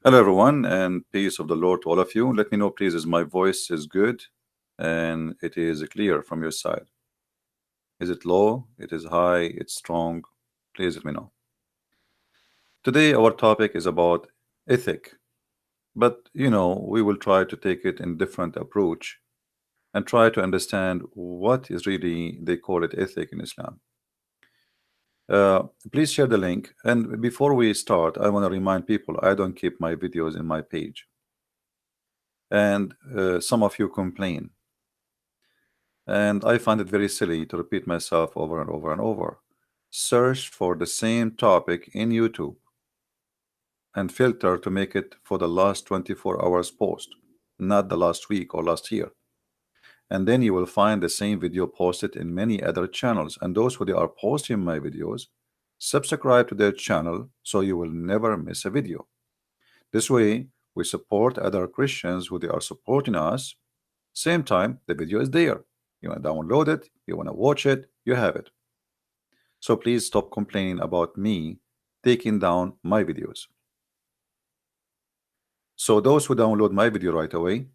Hello, everyone, and peace of the Lord to all of you. Let me know, please, is my voice is good and it is clear from your side. Is it low? It is high? It's strong? Please let me know. Today, our topic is about ethic, but we will try to take it in different approach and try to understand what is really they call it ethic in Islam. Uh, Please share the link. And before we start, I want to remind people I don't keep my videos in my page, and some of you complain. And I find it very silly to repeat myself over and over and over. Search for the same topic in YouTube and filter to make it for the last 24 hours post, not the last week or last year. And then you will find the same video posted in many other channels. And those who they are posting my videos, subscribe to their channel so you will never miss a video. This way, we support other Christians who they are supporting us. Same time, the video is there. You want to download it, you want to watch it, you have it. So please stop complaining about me taking down my videos. So those who download my video right away,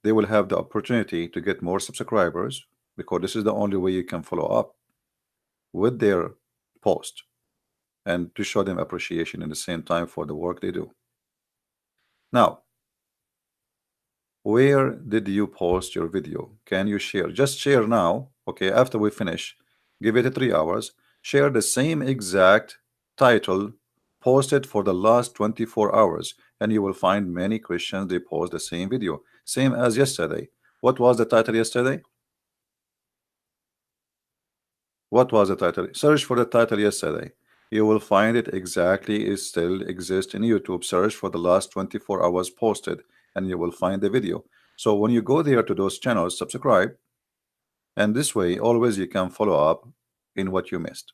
they will have the opportunity to get more subscribers, because this is the only way you can follow up with their post and to show them appreciation in the same time for the work they do. Now, where did you post your video? Can you share? Just share now. Okay, after we finish, give it 3 hours. Share the same exact title posted for the last 24 hours, and you will find many Christians they post the same video, same as yesterday. What was the title yesterday? What was the title? Search for the title yesterday. You will find it exactly. It still exists in YouTube. Search for the last 24 hours posted, and you will find the video. So when you go there to those channels, subscribe, and this way always you can follow up in what you missed.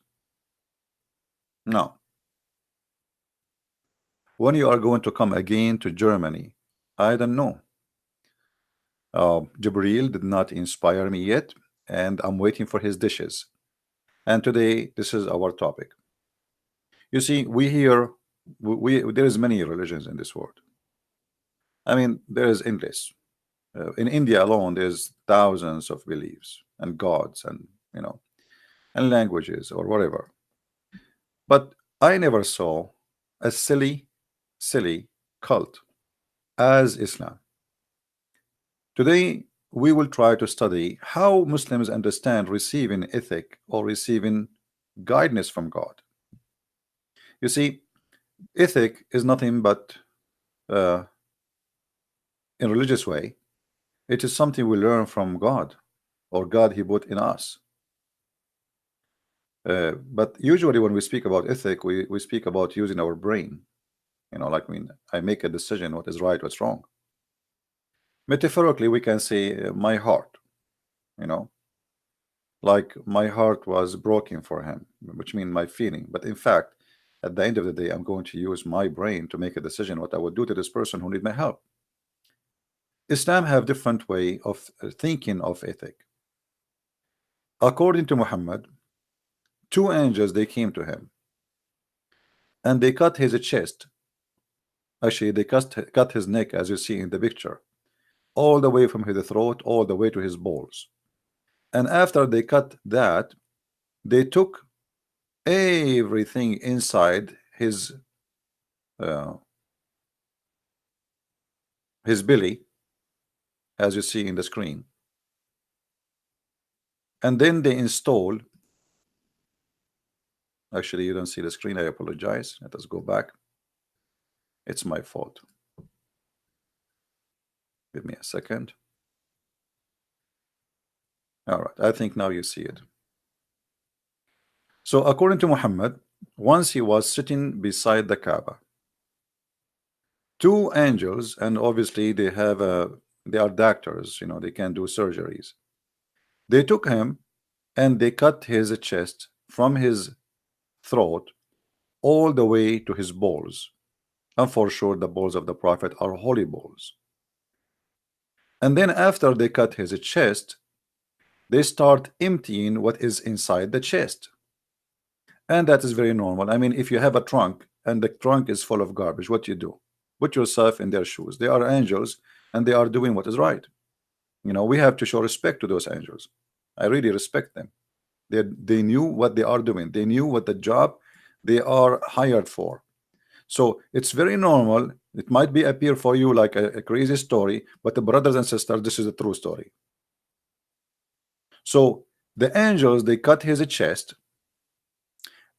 Now, when you are going to come again to Germany, I don't know. Jibril did not inspire me yet, and I'm waiting for his dishes. And today, this is our topic. You see, there is many religions in this world. I mean, there is endless. In India alone, there's thousands of beliefs and gods and and languages or whatever. But I never saw a silly cult as Islam. Today, we will try to study how Muslims understand receiving ethic or receiving guidance from God. You see, ethic is nothing but, in religious way, it is something we learn from God, or God He put in us. But usually when we speak about ethic, we speak about using our brain. Like I make a decision what is right, what's wrong. Metaphorically, we can say my heart, like my heart was broken for him, which means my feeling. But in fact, at the end of the day, I'm going to use my brain to make a decision what I would do to this person who need my help. Islam have different way of thinking of ethic. According to Muhammad, two angels they came to him and they cut his chest. Actually, they cut his neck, as you see in the picture, all the way from his throat all the way to his balls. And after they cut that, they took everything inside his belly, as you see in the screen, and then they install. Actually, you don't see the screen. I apologize. Let us go back. It's my fault. Give me a second. All right, I think now you see it. So according to Muhammad, once he was sitting beside the Kaaba, two angels, and obviously they are doctors, they can do surgeries. They took him and they cut his chest from his throat all the way to his balls. And for sure the balls of the Prophet are holy balls. And then after they cut his chest, they start emptying what is inside the chest. And that is very normal. I mean, if you have a trunk and the trunk is full of garbage, what you do? Put yourself in their shoes. They are angels and they are doing what is right. You know, we have to show respect to those angels. I really respect them. They knew what they are doing. They knew what the job they are hired for. So it's very normal. It might be appear for you like a crazy story, but the brothers and sisters, this is a true story. So the angels, they cut his chest,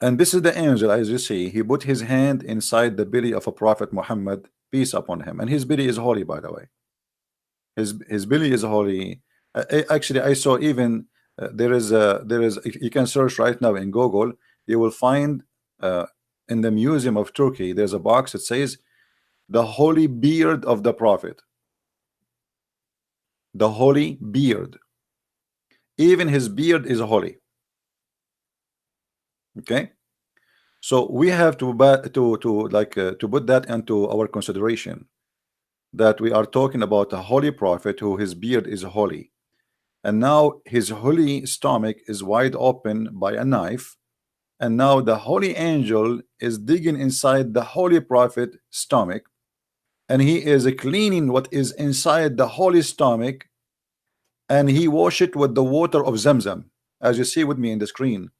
and this is the angel, as you see, he put his hand inside the belly of a prophet Muhammad, peace upon him, and his belly is holy, by the way. His belly is holy. Actually, I saw even there is if you can search right now in Google, you will find uh, in the Museum of Turkey there's a box that says the holy beard of the prophet. The holy beard, even his beard is holy. Okay, so we have to to put that into our consideration, that we are talking about a holy prophet who his beard is holy, and now his holy stomach is wide open by a knife, and now the holy angel is digging inside the holy prophet stomach, and he is cleaning what is inside the holy stomach, and he wash it with the water of Zamzam, as you see with me in the screen.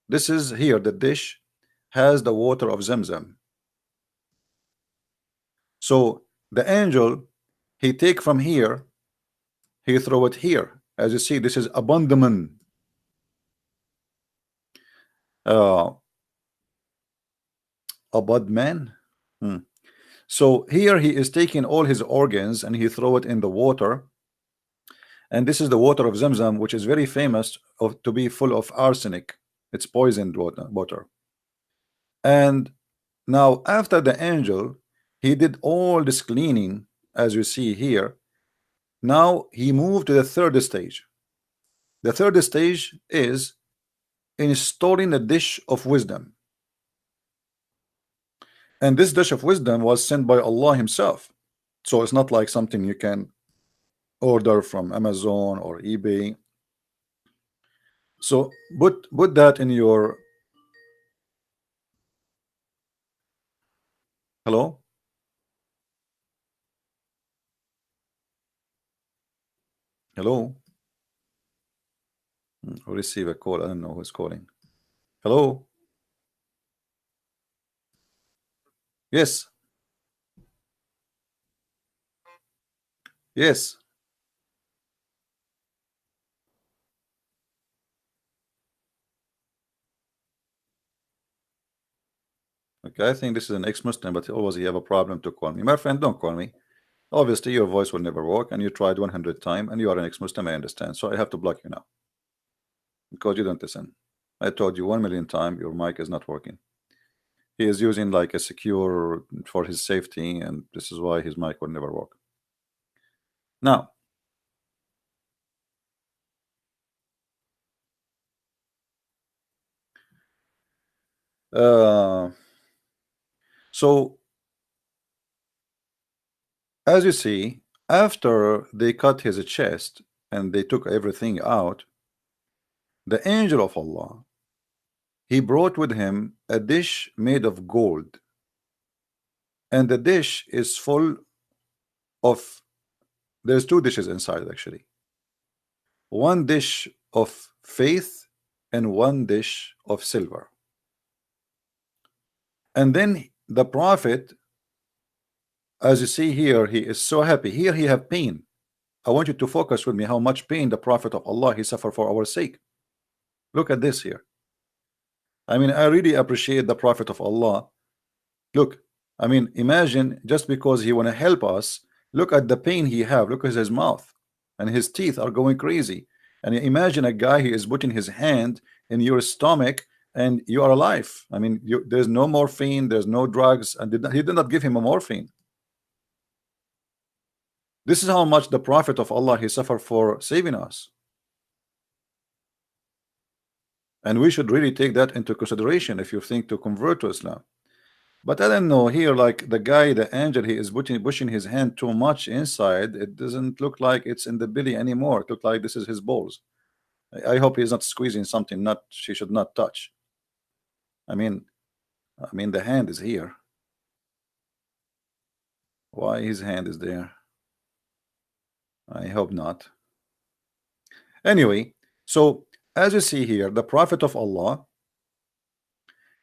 This is here, the dish has the water of Zamzam. So the angel, he take from here, he throw it here. As you see, this is abandonment. Uh, Abadman. Hmm. So here he is taking all his organs and he throw it in the water. And this is the water of Zamzam, which is very famous to be full of arsenic. It's poisoned water. And now after the angel, he did all this cleaning, as you see here. Now he moved to the third stage. The third stage is installing a dish of wisdom. And this dish of wisdom was sent by Allah himself. So it's not like something you can order from Amazon or eBay. So put that in your hello. Hello. Receive a call. I don't know who's calling. Hello. Yes. Yes. Okay, I think this is an ex-Muslim, but always he have a problem to call me. My friend, don't call me. Obviously, your voice will never work, and you tried 100 times, and you are an ex-Muslim, I understand. So I have to block you now because you don't listen. I told you 1 million times your mic is not working. He is using like a secure for his safety, and this is why his mic will never work. Now, so as you see, after they cut his chest and they took everything out, the angel of Allah, he brought with him a dish made of gold, and the dish is full of, there's two dishes inside actually, one dish of faith and one dish of silver. And then the prophet, as you see here, he is so happy. Here he have pain. I want you to focus with me how much pain the prophet of Allah he suffered for our sake. Look at this here. I mean, I really appreciate the prophet of Allah. Look, I mean, imagine just because he want to help us, look at the pain he have. Look at his mouth and his teeth are going crazy. And imagine a guy, he is putting his hand in your stomach and you are alive. I mean, there's no morphine, there's no drugs, and he did not give him a morphine. This is how much the prophet of Allah he suffered for saving us. And we should really take that into consideration if you think to convert to Islam. But I don't know here, like the guy, the angel, he is pushing his hand too much inside. It doesn't look like it's in the belly anymore. It looks like this is his balls. I hope he's not squeezing something not she should not touch. I mean the hand is here. Why his hand is there? I hope not. Anyway, so as you see here, the Prophet of Allah,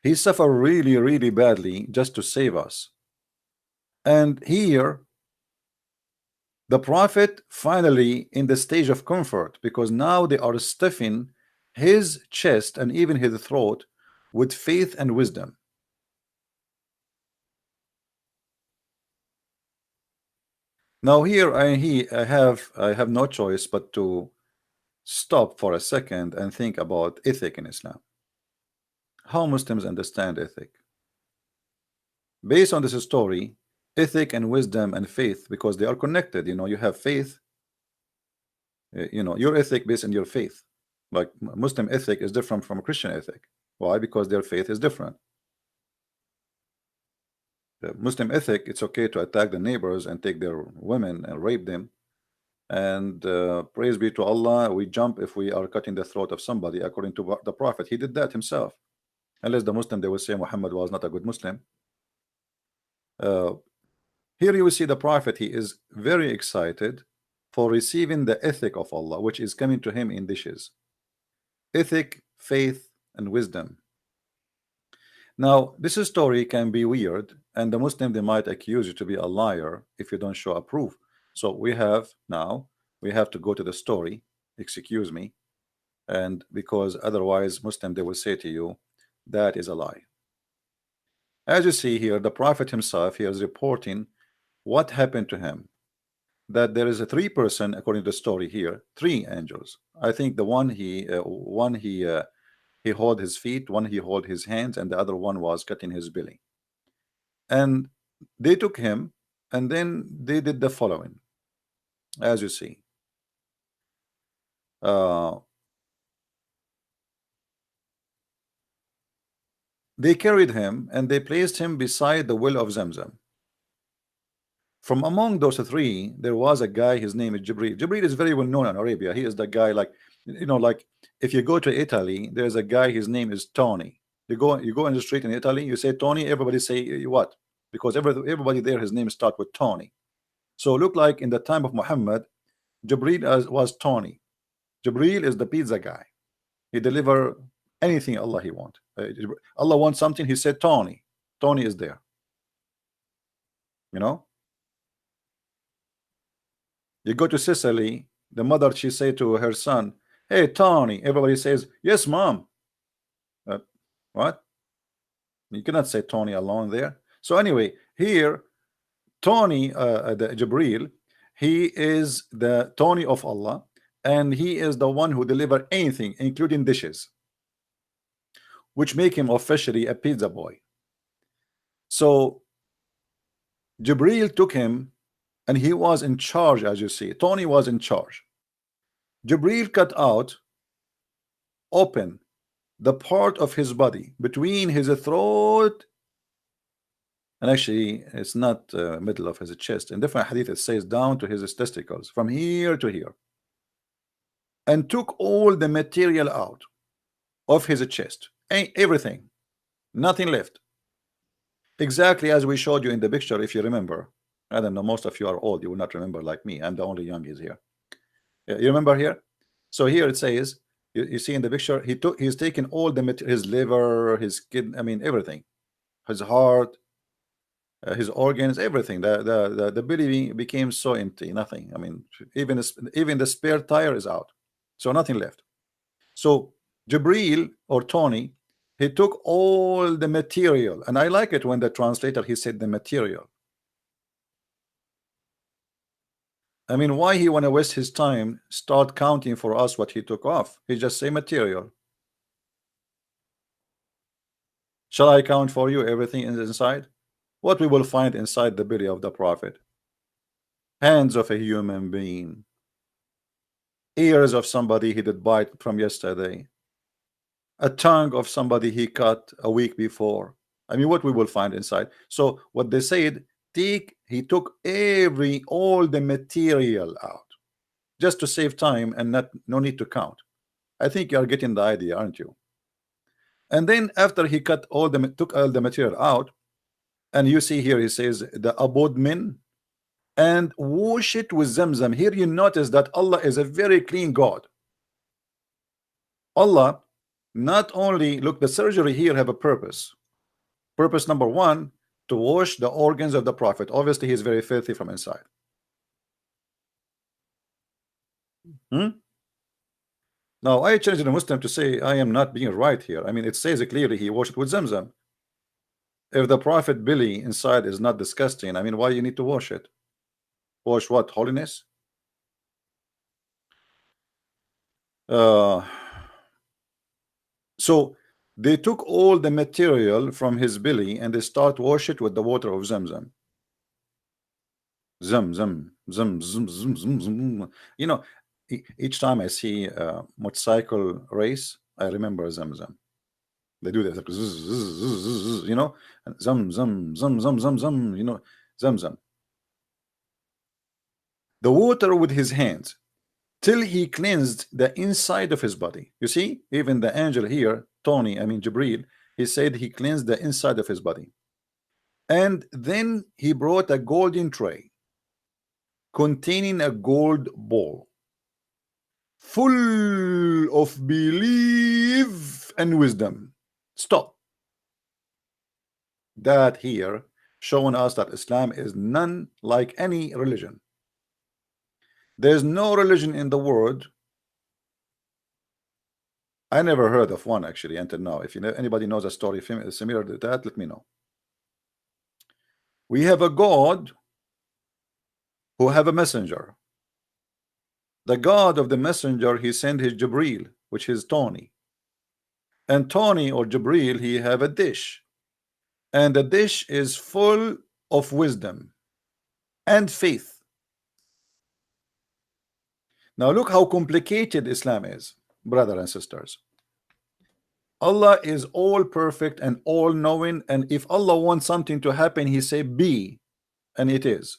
he suffered really, really badly just to save us. And here, the Prophet finally in the stage of comfort, because now they are stuffing his chest and even his throat with faith and wisdom. Now here I have no choice but to stop for a second and think about ethic in Islam. How Muslims understand ethic. Based on this story, ethic and wisdom and faith, because they are connected. You know, you have faith, you know, your ethic based on your faith. Like Muslim ethic is different from a Christian ethic. Why? Because their faith is different. The Muslim ethic, it's okay to attack the neighbors and take their women and rape them. And praise be to Allah, we jump if we are cutting the throat of somebody, according to the Prophet. He did that himself. Unless the Muslim, they will say Muhammad was not a good Muslim. Here you will see the Prophet, he is very excited for receiving the ethic of Allah, which is coming to him in dishes. Ethic, faith, and wisdom. Now, this story can be weird, and the Muslim, they might accuse you to be a liar if you don't show a proof. So we have to go to the story, excuse me, and because otherwise Muslim, they will say to you that is a lie. As you see here, the Prophet himself, he is reporting what happened to him, that there is a three-person, according to the story here, three angels. I think the one he hold his feet, one he hold his hands, and the other one was cutting his belly. And they took him, and then they did the following, as you see. They carried him and they placed him beside the well of Zamzam. From among those three, there was a guy, his name is Jibril. Jibril is very well known in Arabia. He is the guy, like, you know, like if you go to Italy, there's a guy, his name is Tony. You go in the street in Italy, you say Tony, everybody say what? Because everybody there, his name start with Tony. So look like in the time of Muhammad, Jibril was Tony. Jibril is the pizza guy. He deliver anything Allah he want. Allah wants something, he said Tony. Tony is there. You know? You go to Sicily, the mother, she say to her son, hey Tony, everybody says yes mom. What? You cannot say Tony alone there. So anyway, here Tony, the Jibril, he is the Tony of Allah, and he is the one who deliver anything, including dishes, which make him officially a pizza boy. So Jibril took him, and he was in charge. As you see, Tony was in charge. Jibril cut out, open the part of his body between his throat, and actually it's not middle of his chest. In different hadith it says down to his testicles, from here to here, and took all the material out of his chest, everything, nothing left, exactly as we showed you in the picture. If you remember, I don't know, most of you are old, you will not remember like me. I'm the only young is here. You remember here? So here it says, you see in the picture, he's taken all the his liver, his kidney, I mean everything, his heart, his organs, everything. The belly became so empty, nothing. I mean, even the spare tire is out, so nothing left. So Jibril, or Tony, he took all the material, and I like it when the translator, he said the material. I mean, why he want to waste his time start counting for us what he took off? He just say material. Shall I count for you everything inside? What we will find inside the belly of the Prophet? Hands of a human being, ears of somebody he did bite from yesterday, a tongue of somebody he cut a week before. I mean, what we will find inside. So what they said, he took all the material out, just to save time and no need to count. I think you are getting the idea, aren't you? And then after he took all the material out, and you see here he says the abodmin, and wash it with Zamzam. Here you notice that Allah is a very clean God. Allah not only, look, the surgery here have a purpose. Purpose number one, to wash the organs of the Prophet. Obviously, he is very filthy from inside. Now, I challenge the Muslim to say I am not being right here. I mean, it says it clearly he washed it with Zamzam. If the Prophet belly inside is not disgusting, I mean, why you need to wash it? Wash what? Holiness? So they took all the material from his belly and they start wash it with the water of Zamzam. Zam, zam, zam, zam, zam, zam, zam. You know, each time I see a motorcycle race, I remember Zamzam. They do this, like, zzz, zzz, zzz, zzz, you know, and zam, zam, zam, zam, zam, zam, you know, Zamzam. The water with his hands till he cleansed the inside of his body. You see, even the angel here, Tony, I mean Jibril, he said he cleansed the inside of his body. And then he brought a golden tray containing a gold bowl full of belief and wisdom. Stop. That here showing us that Islam is none like any religion. There's no religion in the world. I never heard of one actually until now. If you know, anybody knows a story similar to that, let me know. We have a God who have a messenger. The God of the messenger, he sent his Jibril, which is Tony. And Tony or Jibril, he have a dish. And the dish is full of wisdom and faith. Now look how complicated Islam is, brothers and sisters. Allah is all perfect and all knowing, and if Allah wants something to happen, he say be, and it is.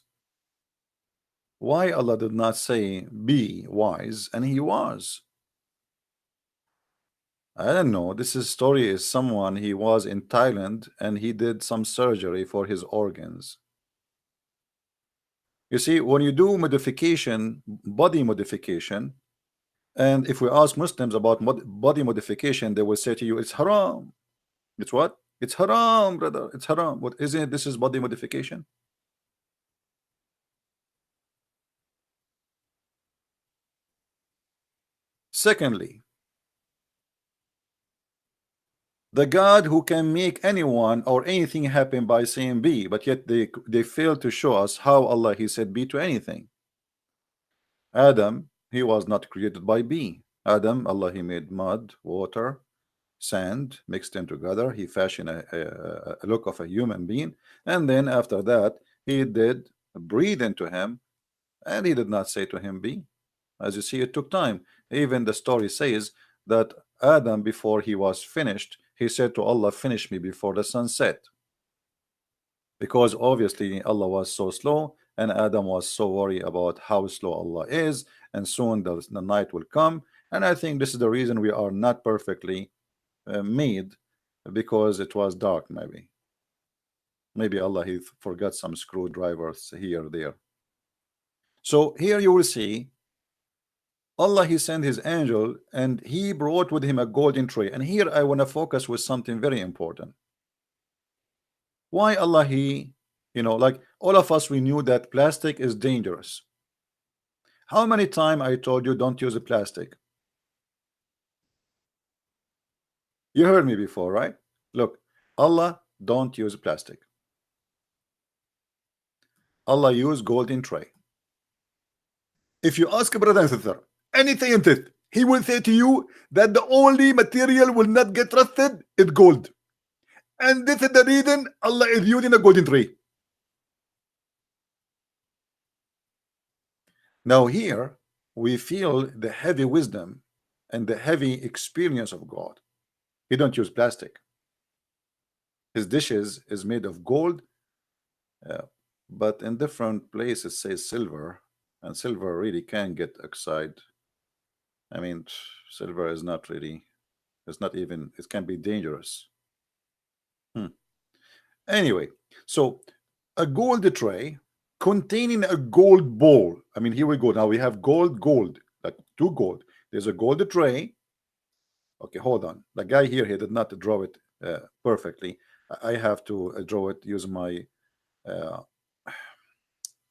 Why Allah did not say be wise, and he was? I don't know. This story is someone, he was in Thailand and he did some surgery for his organs. You see, when you do modification, body modification, and if we ask Muslims about body modification, they will say to you, it's haram. It's what? It's haram, brother. It's haram. What isn't it? This is body modification. Secondly, the God who can make anyone or anything happen by saying be, but yet they fail to show us how Allah he said be to anything. Adam, he was not created by be. Adam, Allah he made mud, water, sand, mixed them together. He fashioned a look of a human being, and then after that he did breathe into him, and he did not say to him be. As you see, it took time. Even the story says that Adam, before he was finished, he said to Allah, finish me before the sun set, because obviously Allah was so slow and Adam was so worried about how slow Allah is, and soon the night will come. And I think this is the reason we are not perfectly made, because it was dark. Maybe Allah he forgot some screwdrivers here or there. So here you will see Allah he sent his angel and he brought with him a golden tray. And here I want to focus with something very important. Why Allah he, you know, like all of us, we knew that plastic is dangerous. How many times I told you don't use a plastic? You heard me before, right? Look, Allah don't use plastic. Allah use golden tray. If you ask a brother and sister anything in it, he will say to you that the only material will not get rusted is gold, and this is the reason Allah is using a golden tray. Now here we feel the heavy wisdom and the heavy experience of God. He don't use plastic. His dishes is made of gold, but in different places says silver, and silver really can get oxide. I mean, silver is not really, it's not even, it can be dangerous. Anyway, so a gold tray containing a gold bowl. I mean, here we go. Now we have gold, like two gold. There's a gold tray. Okay, hold on. The guy here, he did not draw it perfectly. I have to draw it using my uh,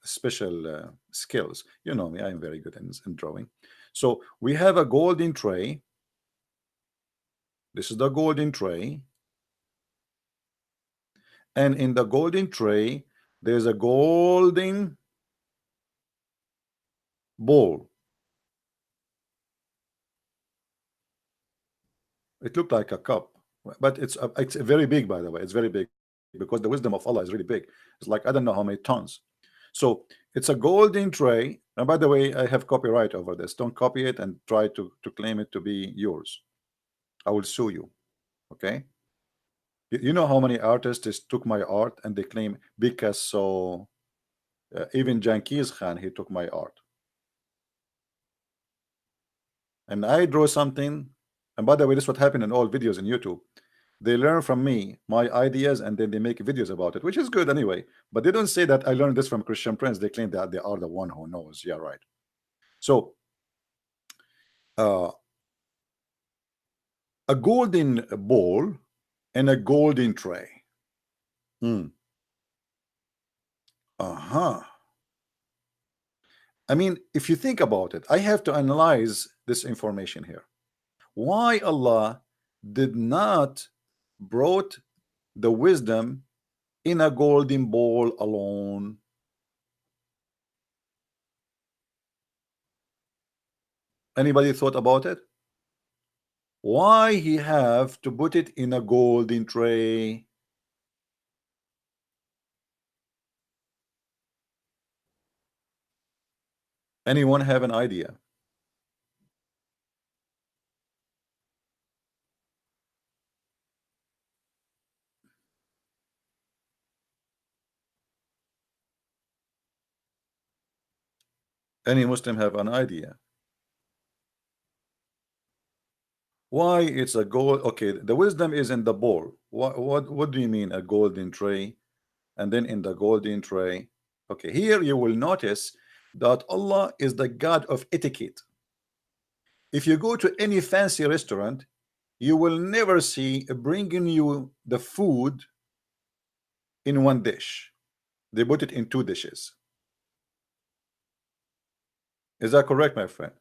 special skills. You know me, I'm very good in drawing. So we have a golden tray. This is the golden tray. And in the golden tray, there's a golden bowl. It looked like a cup, but it's very big, by the way. It's very big because the wisdom of Allah is really big. It's like I don't know how many tons. So it's a golden tray. And by the way, I have copyright over this. Don't copy it and try to claim it to be yours. I will sue you. Okay. You know how many artists took my art and they claim Picasso, even Genghis Khan, he took my art. And I draw something. And by the way, this is what happened in all videos in YouTube. They learn from me my ideas and then they make videos about it, which is good anyway. But they don't say that I learned this from Christian Prince. They claim that they are the one who knows. Yeah, right. So uh, a golden bowl and a golden tray. Uh-huh. I mean, if you think about it, I have to analyze this information here. Why Allah did not brought the wisdom in a golden bowl alone? Anybody thought about it? Why he have to put it in a golden tray? Anyone have an idea? Any Muslim have an idea? Why it's a gold? Okay, the wisdom is in the bowl. What do you mean a golden tray? And then in the golden tray. Okay, here you will notice that Allah is the God of etiquette. If you go to any fancy restaurant, you will never see bringing you the food in one dish. They put it in two dishes. Is that correct, my friend?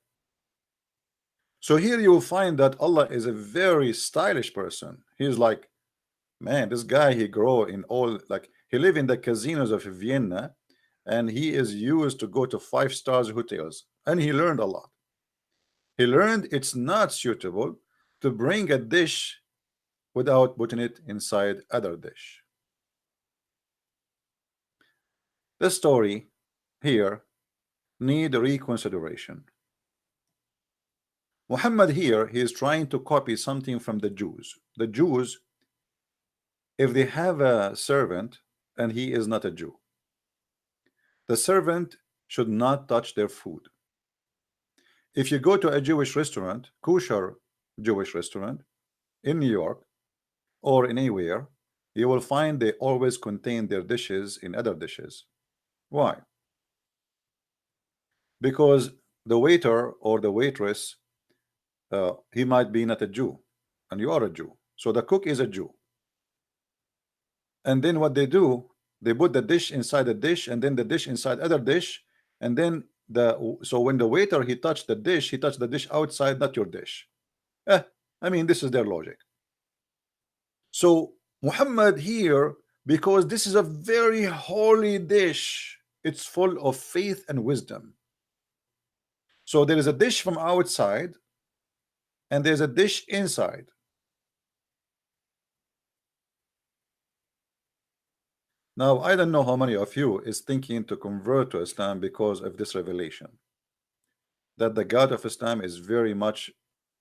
So here you will find that Allah is a very stylish person. He's like, man, this guy, he grow in all, like he live in the casinos of Vienna, and he is used to go to 5 stars hotels, and he learned a lot. He learned it's not suitable to bring a dish without putting it inside other dish. The story here need reconsideration. Muhammad here, he is trying to copy something from the Jews. The Jews, if they have a servant and he is not a Jew, the servant should not touch their food. If you go to a Jewish restaurant, kosher Jewish restaurant in New York or in anywhere, you will find they always contain their dishes in other dishes. Why? Because the waiter or the waitress, he might be not a Jew, and you are a Jew. So the cook is a Jew. And then what they do, they put the dish inside the dish, and then the dish inside other dish, and then so when the waiter he touched the dish, he touched the dish outside, not your dish. I mean, this is their logic. So Muhammad here, because this is a very holy dish, it's full of faith and wisdom. So there is a dish from outside and there's a dish inside. Now I don't know how many of you is thinking to convert to Islam because of this revelation, that the God of Islam is very much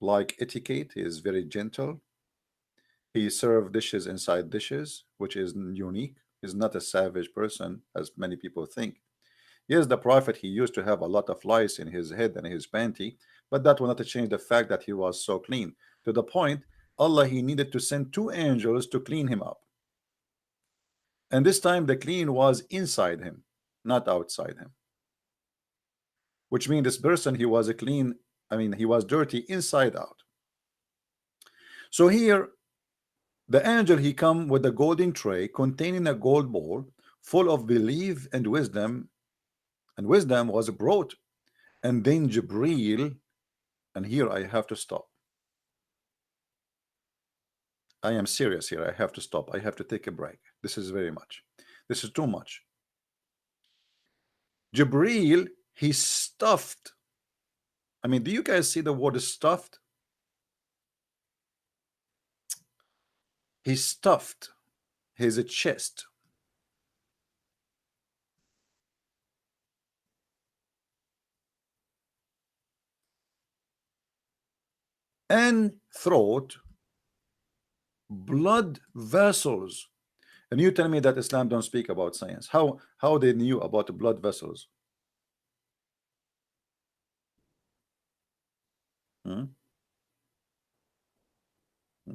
like etiquette. He is very gentle. He served dishes inside dishes, which is unique. He's not a savage person as many people think. Yes, the prophet, he used to have a lot of lice in his head and his panty, but that will not change the fact that he was so clean, to the point Allah, he needed to send 2 angels to clean him up. And this time the clean was inside him. not outside him. Which means this person, he was a clean, I mean, he was dirty inside out. So here, the angel, he come with a golden tray containing a gold bowl full of belief and wisdom was brought. And then Jibreel, and here I have to stop. I am serious here. I have to stop. I have to take a break. This is very much. This is too much. Jibreel, he stuffed. I mean, do you guys see the word stuffed? He stuffed his chest and throat blood vessels. And you tell me that Islam don't speak about science. How they knew about the blood vessels? Hmm?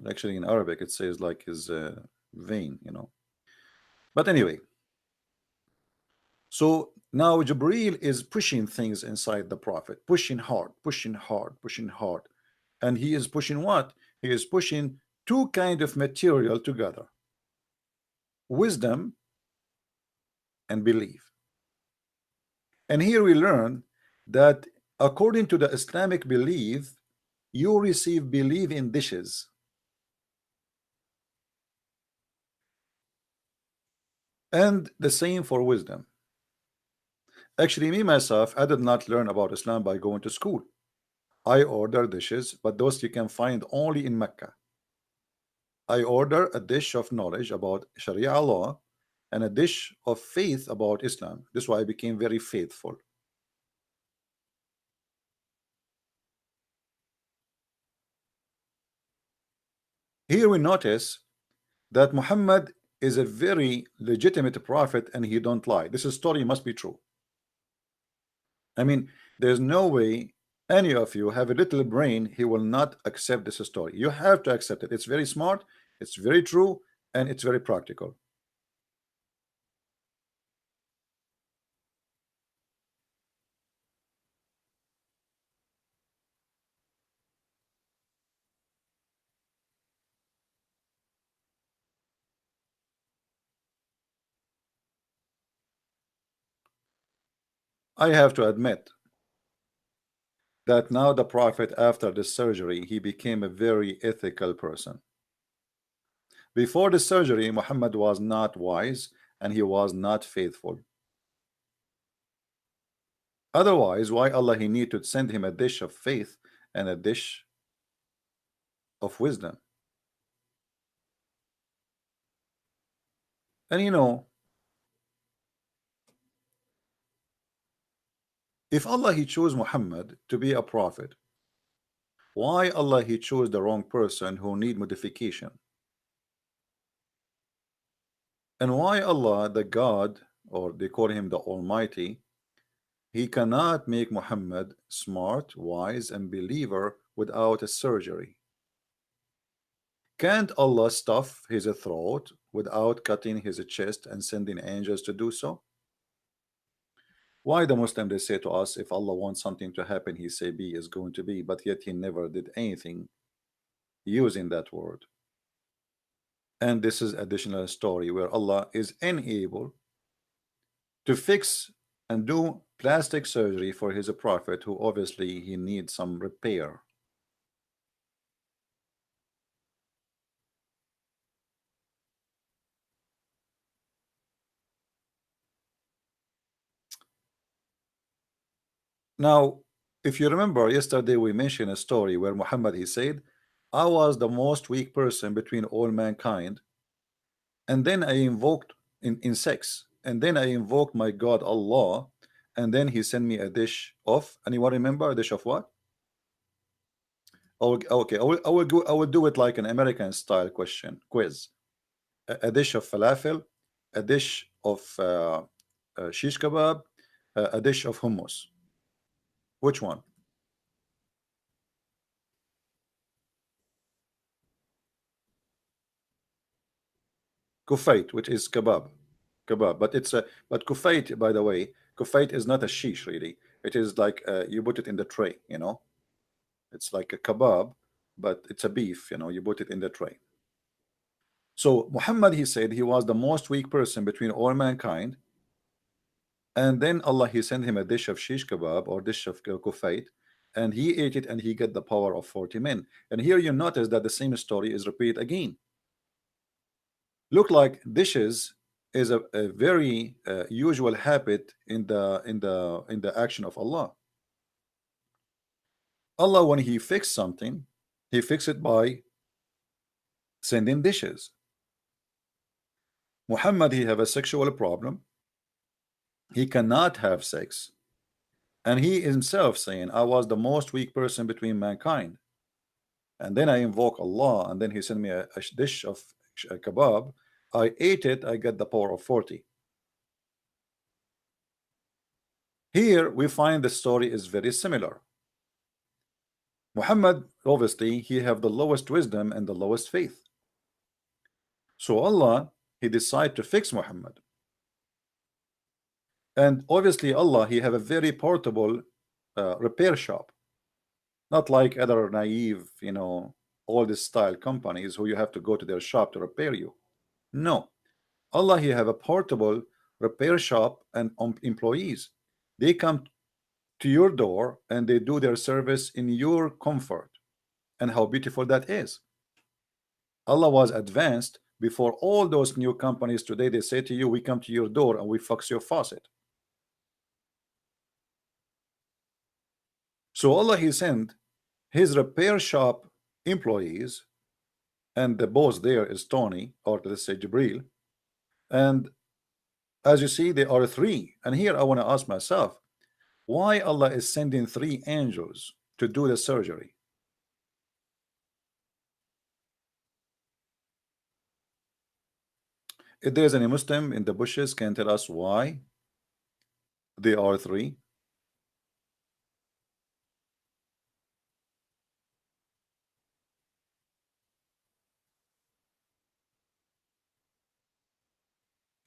Actually, in Arabic, it says like his vein, you know. But anyway, so now Jibreel is pushing things inside the Prophet, pushing hard, pushing hard, pushing hard. And he is pushing what? He is pushing two kind of material together: wisdom and belief. And here we learn that according to the Islamic belief, you receive belief in dishes. And the same for wisdom. Actually, me myself, I did not learn about Islam by going to school. I order dishes, but those you can find only in Mecca. I order a dish of knowledge about Sharia law and a dish of faith about Islam. This is why I became very faithful. Here we notice that Muhammad is a very legitimate prophet and he don't lie. This story must be true. I mean, there's no way any of you have a little brain, he will not accept this story. You have to accept it. It's very smart, it's very true, and it's very practical. I have to admit that now the prophet, after the surgery, he became a very ethical person. Before the surgery, Muhammad was not wise and he was not faithful. Otherwise, why Allah he need to send him a dish of faith and a dish of wisdom? And you know, if Allah he chose Muhammad to be a prophet, why Allah he chose the wrong person who need modification? And why Allah, the God, or they call him the Almighty, he cannot make Muhammad smart, wise, and believer without a surgery? Can't Allah stuff his throat without cutting his chest and sending angels to do so? Why the Muslim they say to us, if Allah wants something to happen, he say be is going to be, but yet he never did anything using that word. And this is additional story where Allah is unable to fix and do plastic surgery for his prophet, who obviously he needs some repair. Now, if you remember, yesterday we mentioned a story where Muhammad he said, I was the most weak person between all mankind, and then I invoked in sex, and then I invoked my God Allah, and then he sent me a dish of, anyone remember a dish of what? Oh, okay, I will do it like an American style question quiz. A dish of falafel, a dish of shish kebab, a dish of hummus. Which one? Kufait, which is kebab. kebab. But it's a but kufait, by the way, kufait is not a shish really. It is like you put it in the tray, you know. It's like a kebab, but it's a beef, you know. You put it in the tray. So Muhammad, he said he was the most weak person between all mankind, and then Allah, he sent him a dish of shish kebab or dish of kufait, and he ate it and he got the power of 40 men. And here you notice that the same story is repeated again. Look like dishes is a very usual habit in the action of Allah. Allah, when he fixed something, he fixed it by sending dishes. Muhammad, he have a sexual problem. He cannot have sex, and he himself saying, I was the most weak person between mankind. And then I invoke Allah, and then he sent me a dish of kebab. I ate it, I get the power of 40. Here we find the story is very similar. Muhammad, obviously, he have the lowest wisdom and the lowest faith. So Allah, he decide to fix Muhammad. And obviously Allah, he have a very portable repair shop. Not like other naive, you know, old style companies who you have to go to their shop to repair you. No. Allah, he have a portable repair shop and employees. They come to your door and they do their service in your comfort. And how beautiful that is. Allah was advanced before all those new companies today. They say to you, we come to your door and we fix your faucet. So Allah, he sent his repair shop employees, and the boss there is Tony, or let's say Jibril. And as you see, there are three. And here I want to ask myself, why Allah is sending three angels to do the surgery? If there's any Muslim in the bushes, can tell us why there are three?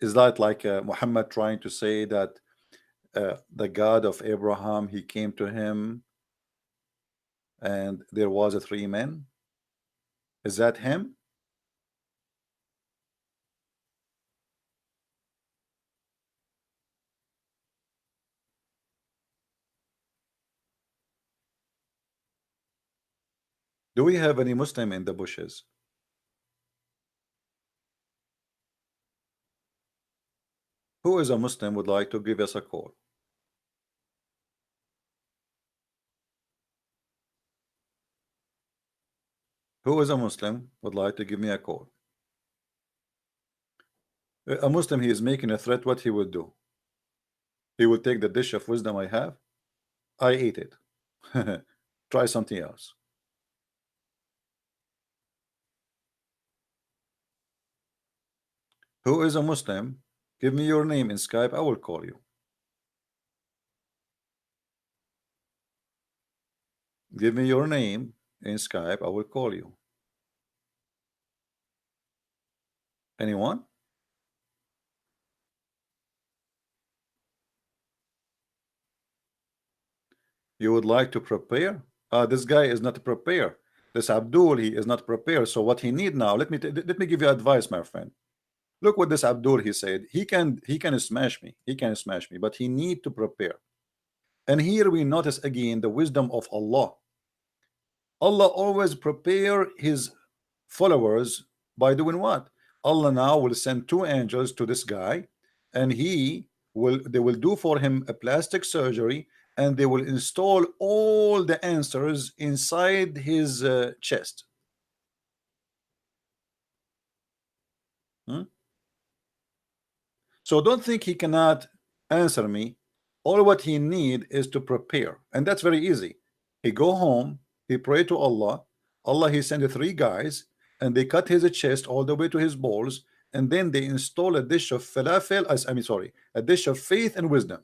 Is that like Muhammad trying to say that the God of Abraham, he came to him and there was a three men? Is that him? Do we have any Muslim in the bushes? Who is a Muslim would like to give us a call? Who is a Muslim would like to give me a call? A Muslim, he is making a threat. What he will do? He will take the dish of wisdom I have. I ate it. Try something else. Who is a Muslim? Give me your name in Skype. I will call you. Give me your name in Skype. I will call you. Anyone? You would like to prepare? This guy is not prepared. This Abdul, he is not prepared. So what he need now? Let me give you advice, my friend. Look what this Abdul, he said. He can smash me. He can smash me, but he need to prepare. And here we notice again the wisdom of Allah. Allah always prepare his followers by doing what? Allah now will send two angels to this guy, and they will do for him a plastic surgery, and they will install all the answers inside his chest. So don't think he cannot answer me. All what he need is to prepare, and that's very easy. He go home, he pray to Allah. Allah, he send the three guys, and they cut his chest all the way to his balls, and then they install a dish of falafel, a dish of faith and wisdom.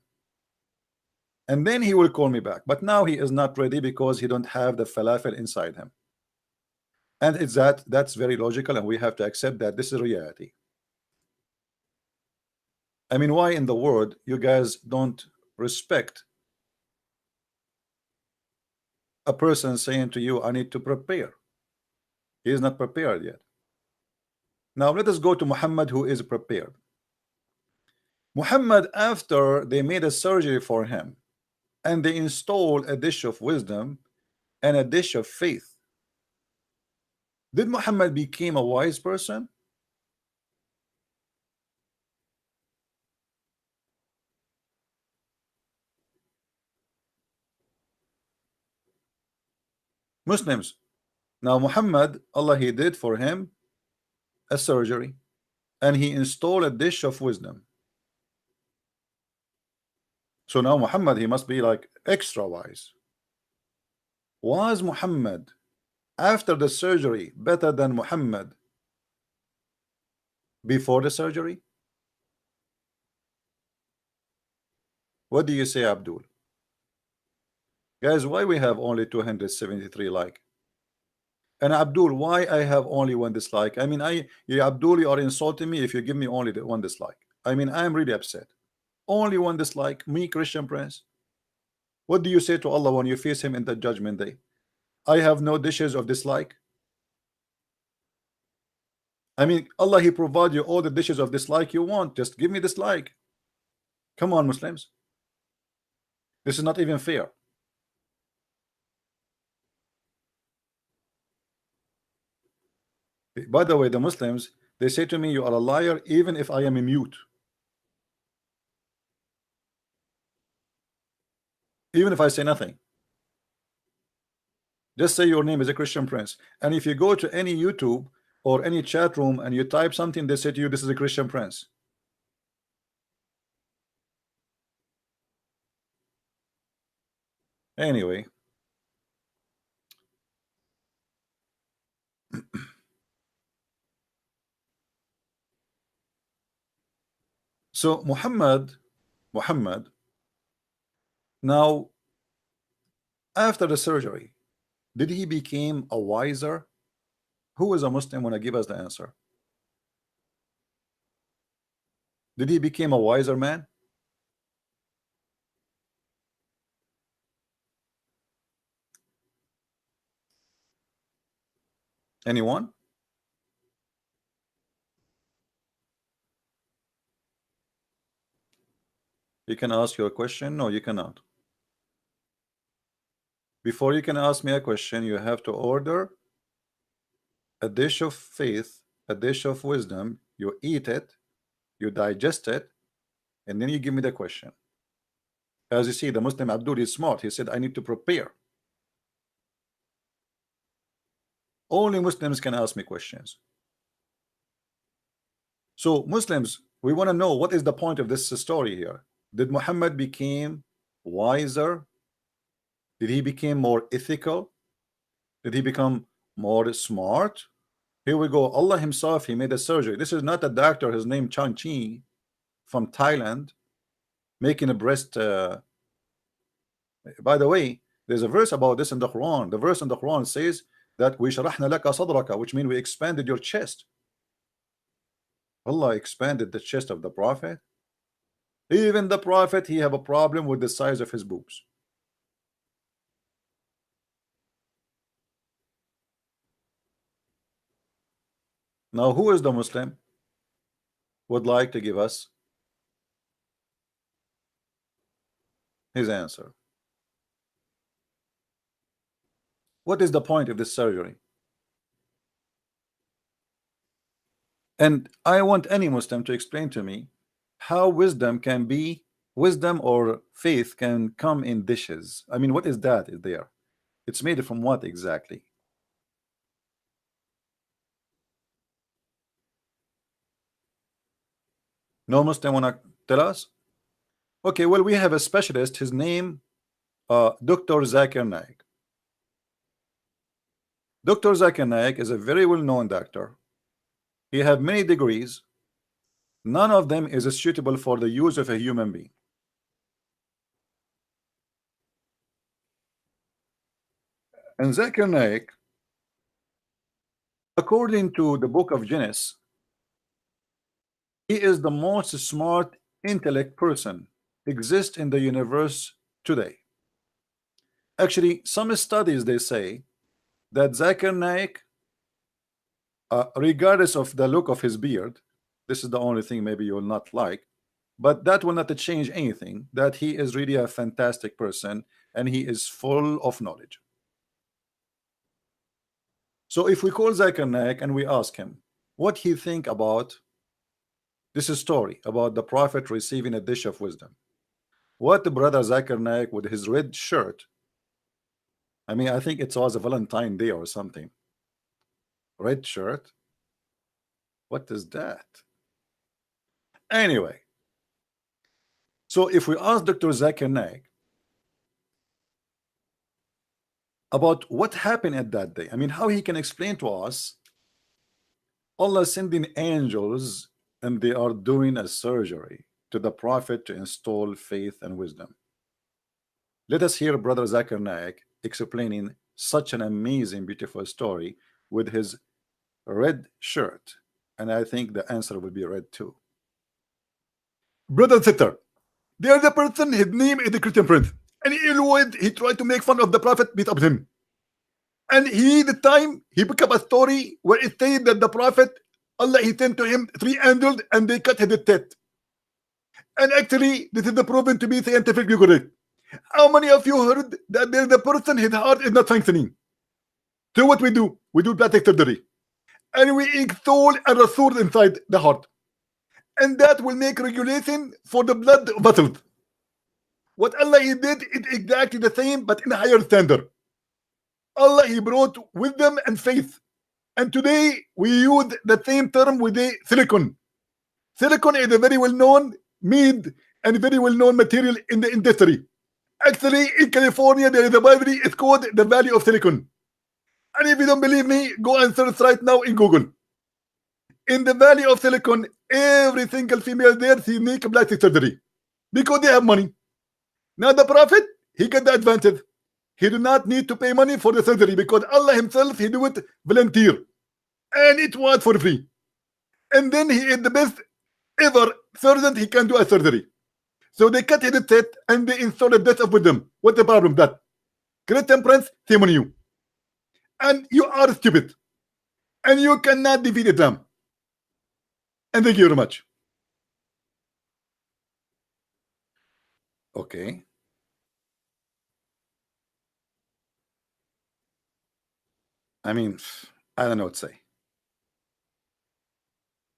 And then he will call me back. But now he is not ready because he don't have the falafel inside him. And that's very logical, and we have to accept that this is reality. I mean, why in the world you guys don't respect a person saying to you, I need to prepare? He is not prepared yet. Now let us go to Muhammad, who is prepared. Muhammad, after they made a surgery for him and they installed a dish of wisdom and a dish of faith, did Muhammad become a wise person? Muslims, now Muhammad, Allah, he did for him a surgery and he installed a dish of wisdom. So now Muhammad, he must be like extra wise. Was Muhammad after the surgery better than Muhammad before the surgery? What do you say, Abdul? Guys, why we have only 273 like? And Abdul, why I have only one dislike? I mean, Abdul, you are insulting me if you give me only the one dislike. I mean, I am really upset. Only one dislike, me, Christian Prince. What do you say to Allah when you face him in the judgment day? I have no dishes of dislike. I mean, Allah, he provide you all the dishes of dislike you want. Just give me dislike. Come on, Muslims. This is not even fair. By the way, the Muslims, they say to me, you are a liar even if I am a mute. Even if I say nothing. Just say your name is a Christian Prince. And if you go to any YouTube or any chat room and you type something, they say to you, this is a Christian Prince. Anyway. So Muhammad, now after the surgery, did he become a wiser? Who is a Muslim want to give us the answer? Did he become a wiser man? Anyone? You can ask your question. No, you cannot. Before you can ask me a question, you have to order a dish of faith, a dish of wisdom. You eat it, you digest it, and then you give me the question. As you see, the Muslim Abdul is smart. He said, I need to prepare. Only Muslims can ask me questions. So Muslims, we want to know what is the point of this story here. Did Muhammad become wiser? Did he become more ethical? Did he become more smart? Here we go. Allah himself, he made a surgery. This is not a doctor, his name Chan Chi from Thailand, making a breast. By the way, there's a verse about this in the Quran. The verse in the Quran says that we sharahna laka sadraka, which means we expanded your chest. Allah expanded the chest of the Prophet. Even the Prophet, he have a problem with the size of his boobs. Now, who is the Muslim would like to give us his answer? What is the point of this surgery? And I want any Muslim to explain to me how wisdom can be, wisdom or faith can come in dishes. I mean, what is that is there? It's made from what exactly? No Muslim wanna tell us? Okay, well, we have a specialist. His name, Dr. Zakir Naik. Dr. Zakir Naik is a very well-known doctor. He have many degrees. None of them is suitable for the use of a human being. And Zakir Naik, according to the book of Genesis, he is the most smart intellect person exists in the universe today. Actually, some studies they say that Zakir Naik, regardless of the look of his beard, this is the only thing maybe you will not like, but that will not change anything, that he is really a fantastic person and he is full of knowledge. So if we call Zakir Naik and we ask him what he think about this story about the prophet receiving a dish of wisdom, what the brother Zakir Naik with his red shirt, I mean, I think it was a Valentine Day or something, red shirt, what is that? Anyway, so if we ask Dr. Zakir Naik about what happened at that day, I mean, how he can explain to us Allah sending angels and they are doing a surgery to the prophet to install faith and wisdom. Let us hear brother Zakir Naik explaining such an amazing beautiful story with his red shirt, and I think the answer will be red too. Brother and sister, there's a person, his name is the Christian Prince, and he tried to make fun of the prophet, beat up him. And the time he picked up a story where it said that the prophet, Allah, he sent to him 3 angels and they cut his head. And actually, this is the proven to be scientifically correct. How many of you heard that there's a person, his heart is not functioning? So what we do? We do plastic surgery. And we install a resource inside the heart. And that will make regulation for the blood vessels. What Allah he did is exactly the same, but in a higher standard. Allah he brought wisdom and faith. And today we use the same term with the silicon. Silicon is a very well-known made and very well-known material in the industry. Actually, in California, there is a library, it's called the Valley of Silicon. And if you don't believe me, go and search right now in Google. In the Valley of Silicon, every single female there, she make plastic surgery because they have money. Now the prophet, he got the advantage. He do not need to pay money for the surgery because Allah himself, he do it volunteer. And it was for free. And then he is the best ever surgeon, he can do a surgery. So they cut his head and they installed a death with them. What's the problem? That Christian Prince, shame on you. And you are stupid. And you cannot defeat Islam. And thank you very much. Okay. I mean, I don't know what to say.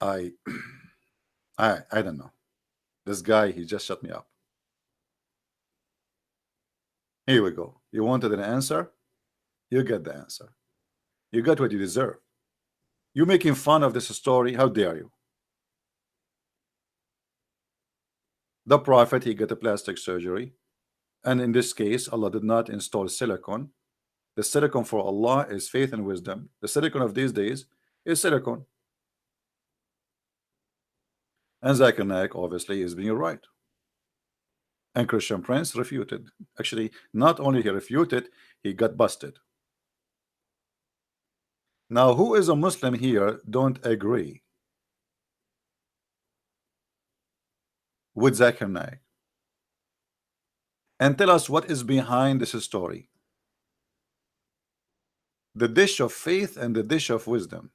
I don't know. This guy, he just shut me up. Here we go. You wanted an answer? You get the answer. You got what you deserve. You making fun of this story? How dare you? The prophet, he got a plastic surgery. And in this case, Allah did not install silicon. The silicon for Allah is faith and wisdom. The silicon of these days is silicon. And Zakir Naik obviously is being right. And Christian Prince refuted. Actually, not only he refuted, he got busted. Now, who is a Muslim here don't agree with Zakir Naik? And tell us what is behind this story. The dish of faith and the dish of wisdom.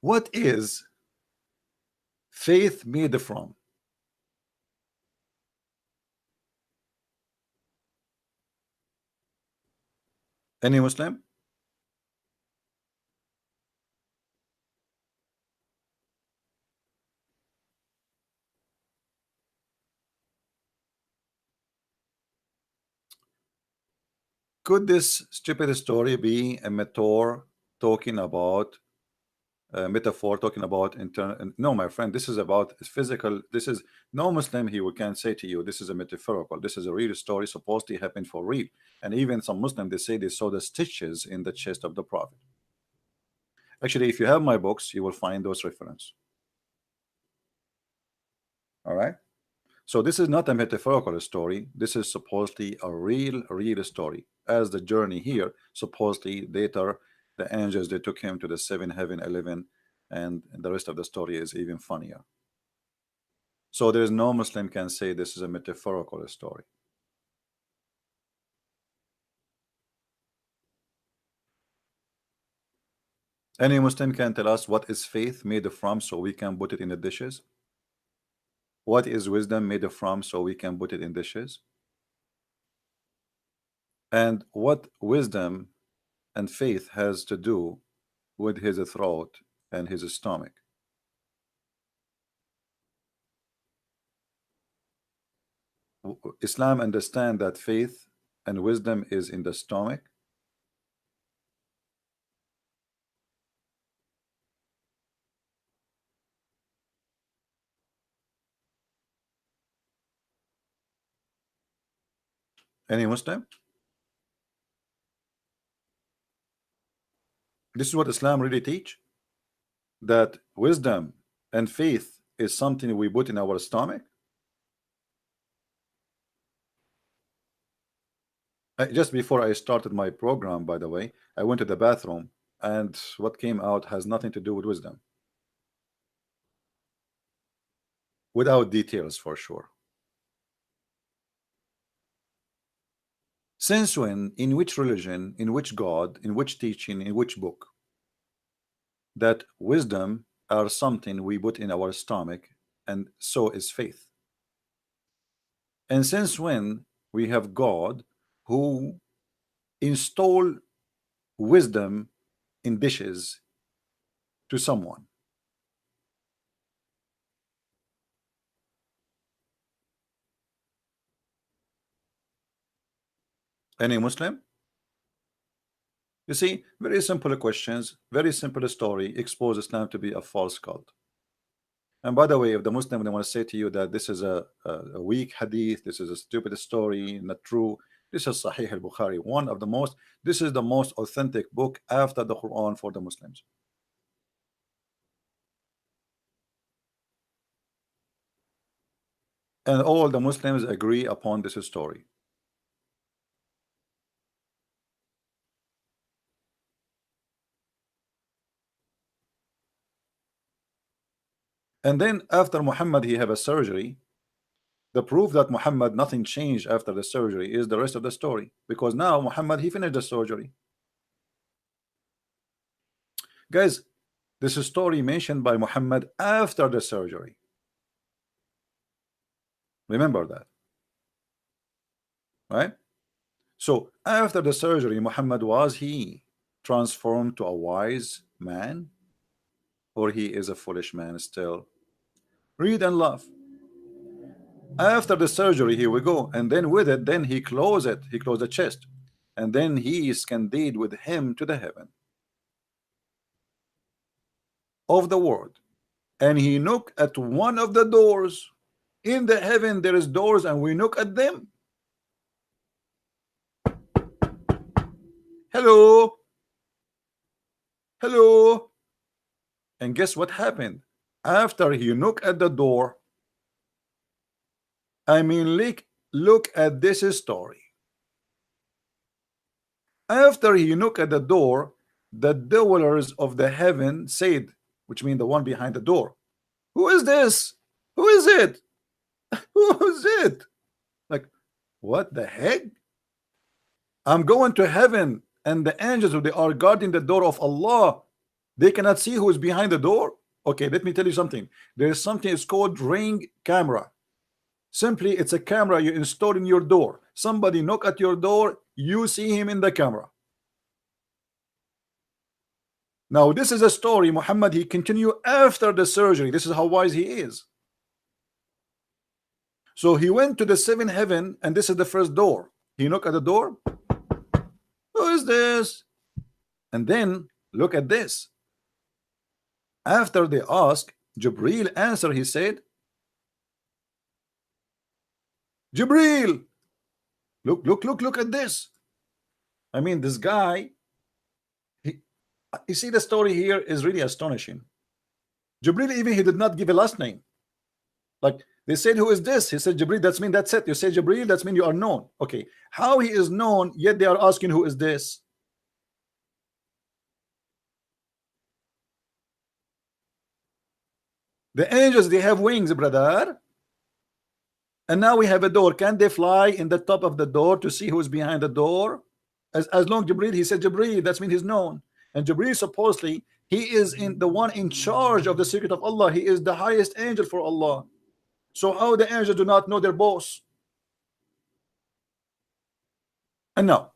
What is faith made from? Any Muslim? Could this stupid story be a metaphor talking about internal? No, my friend, this is about physical. This is no Muslim he can say to you this is a metaphorical. This is a real story supposed to happen for real. And even some Muslim, they say they saw the stitches in the chest of the prophet. Actually, if you have my books, you will find those references. All right. So this is not a metaphorical story. This is supposedly a real story, as the journey here supposedly later The angels, they took him to the 7 heaven 11, and the rest of the story is even funnier. So there is no Muslim can say this is a metaphorical story. Any Muslim can tell us what is faith made from so we can put it in the dishes? What is wisdom made from so we can put it in dishes? And what wisdom and faith has to do with his throat and his stomach? Islam understand that faith and wisdom is in the stomach. Any Muslim? This is what Islam really teach, that wisdom and faith is something we put in our stomach. Just before I started my program, by the way, I went to the bathroom, and what came out has nothing to do with wisdom, without details for sure. Since when, in which religion, in which God, in which teaching, in which book, that wisdom are something we put in our stomach, and so is faith? And since when we have God who install wisdom in dishes to someone? Any Muslim? You see, very simple questions, very simple story, expose Islam to be a false cult. And by the way, if the Muslim, they want to say to you that this is a weak hadith, this is a stupid story, not true, this is Sahih al-Bukhari, one of the most, this is the most authentic book after the Quran for the Muslims. And all the Muslims agree upon this story. And then after Muhammad he have a surgery, the proof that Muhammad nothing changed after the surgery is the rest of the story, because now Muhammad he finished the surgery. Guys, this is a story mentioned by Muhammad after the surgery. Remember that, right? So after the surgery, Muhammad, was he transformed to a wise man, or he is a foolish man still? Read and laugh. After the surgery, here we go, and then with it, then he closed it, he closed the chest, and then he is conveyed with him to the heaven of the world, and he knocked at one of the doors. In the heaven there is doors, and we knock at them. Hello, hello. And guess what happened after he knocked at the door? I mean, look at this story. After he knocked at the door, the dwellers of the heaven said, which means the one behind the door, who is this? Who is it? Who is it? Like, what the heck? I'm going to heaven, and the angels, they are guarding the door of Allah. They cannot see who is behind the door. Okay, let me tell you something. There is something, it's called ring camera. Simply, it's a camera you install in your door. Somebody knock at your door, you see him in the camera. Now this is a story. Muhammad, he continue after the surgery. This is how wise he is. So he went to the 7th heaven, and this is the first door. He knocked at the door. Who is this? And then look at this. After they ask, Jibril answered. He said, Jibril, look at this. I mean, this guy, you see, the story here is really astonishing. Jibril, even he did not give a last name. Like, they said, who is this? He said, Jibril. That's mean that's it. You say Jibril, that's mean you are known. Okay, how he is known, yet they are asking, who is this? The angels, they have wings, brother. And now we have a door. Can they fly in the top of the door to see who's behind the door? As long Jibril, he said Jibril, that's mean he's known. And Jibril supposedly he is in the one in charge of the secret of Allah. He is the highest angel for Allah. So how the angels do not know their boss? And now,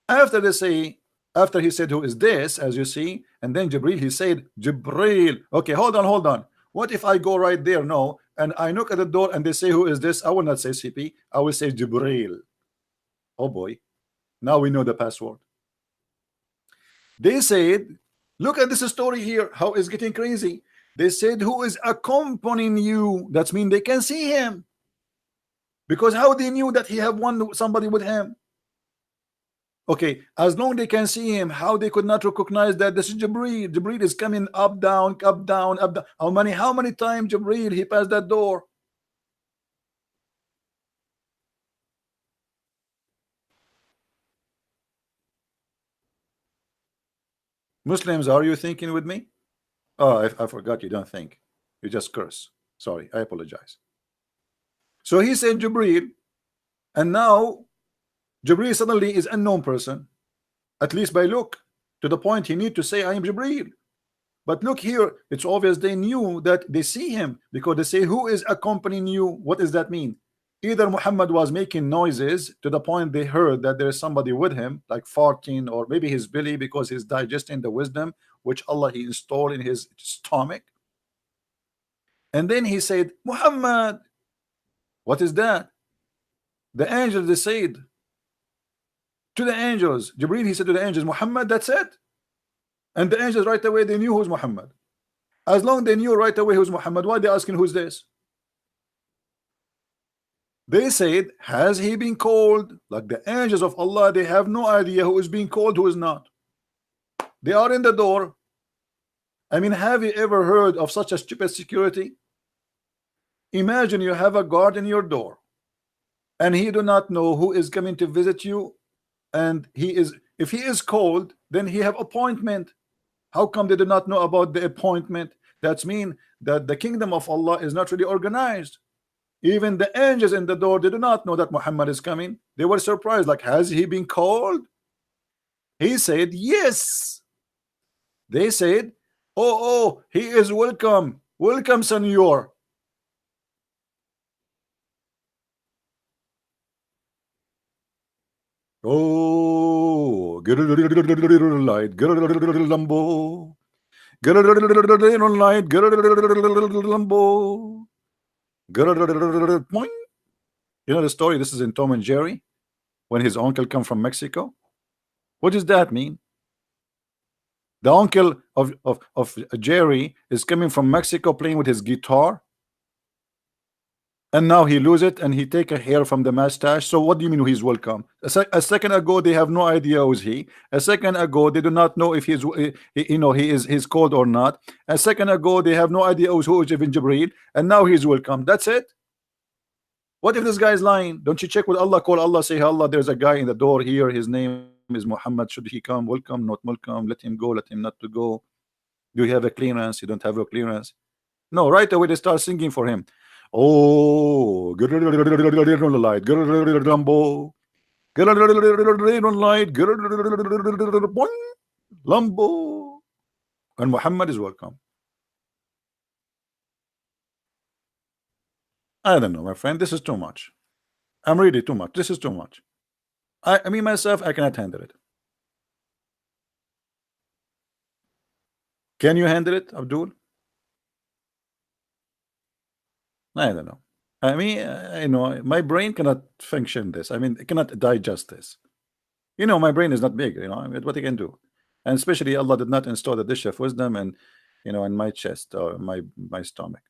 after they say, after he said, who is this, as you see, and then Jibril, he said, Jibril. Okay, hold on, hold on. What if I go right there? No, and I knock at the door and they say, who is this? I will not say CP, I will say Jibril. Oh boy, now we know the password. They said, look at this story here, how it's getting crazy. They said, who is accompanying you? That means they can see him. Because how they knew that he have somebody with him? Okay, as long they can see him, how they could not recognize that this is Jibril? Jibril is coming up, down, up, down, up, down. How many times Jibril he passed that door? Muslims, are you thinking with me? Oh, I forgot you don't think. You just curse. Sorry, I apologize. So he said Jibril, and now Jibril suddenly is unknown person, at least by look, to the point he need to say I am Jibril. But look here, it's obvious they knew that they see him, because they say who is accompanying you? What does that mean? Either Muhammad was making noises to the point they heard that there is somebody with him, like farting, or maybe his belly, because he's digesting the wisdom which Allah he installed in his stomach. And then he said, Muhammad. What is that? The angels, they said to the angels, Jibril, he said to the angels, Muhammad, that's it. And the angels right away, they knew who's Muhammad. As long they knew right away who's Muhammad, why they asking who's this? They said, has he been called? Like the angels of Allah, they have no idea who is being called, who is not. They are in the door. I mean, have you ever heard of such a stupid security? Imagine you have a guard in your door, and he do not know who is coming to visit you, and he is, if he is called, then he have appointment. How come they do not know about the appointment? That's mean that the kingdom of Allah is not really organized. Even the angels in the door, they do not know that Muhammad is coming. They were surprised, like, has he been called? He said yes. They said, oh, he is welcome, welcome, senor. Oh, get a little light, get a little lambo, get a little light, get a little lambo, get a little point. You know the story? This is in Tom and Jerry, when his uncle come from Mexico. What does that mean? The uncle of Jerry is coming from Mexico playing with his guitar, and now he lose it and he take a hair from the mustache. So what do you mean he's welcome? A second ago they have no idea who's he. A second ago they do not know if he's he's called or not. A second ago they have no idea who is even Jibril, and now he's welcome. That's it. What if this guy is lying? Don't you check with Allah? Call Allah, say Allah, there's a guy in the door here, his name is Muhammad, should he come? Welcome, not welcome, let him go, let him not to go. Do you have a clearance? You don't have a clearance? No, right away they start singing for him. Oh, get a little light, get a little Lambo, get a little light, get a little Lambo, and Muhammad is welcome. I don't know, my friend. This is too much. I'm really too much. This is too much. I mean, myself, I cannot handle it. Can you handle it, Abdul? I don't know. I mean, my brain cannot function this. I mean, it cannot digest this. My brain is not big. What I can do, and especially Allah did not install the dish of wisdom and in my chest or my stomach.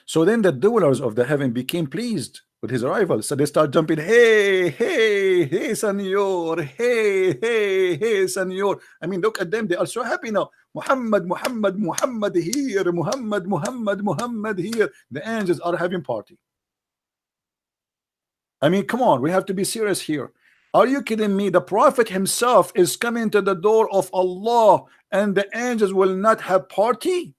So then the dwellers of the heaven became pleased with his arrival. So they start jumping, hey, hey, hey, senor, hey, hey, hey, senor. I mean, look at them. They are so happy now. Muhammad, Muhammad, Muhammad here. Muhammad, Muhammad, Muhammad here. The angels are having party. I mean, come on. We have to be serious here. Are you kidding me? The prophet himself is coming to the door of Allah, and the angels will not have party?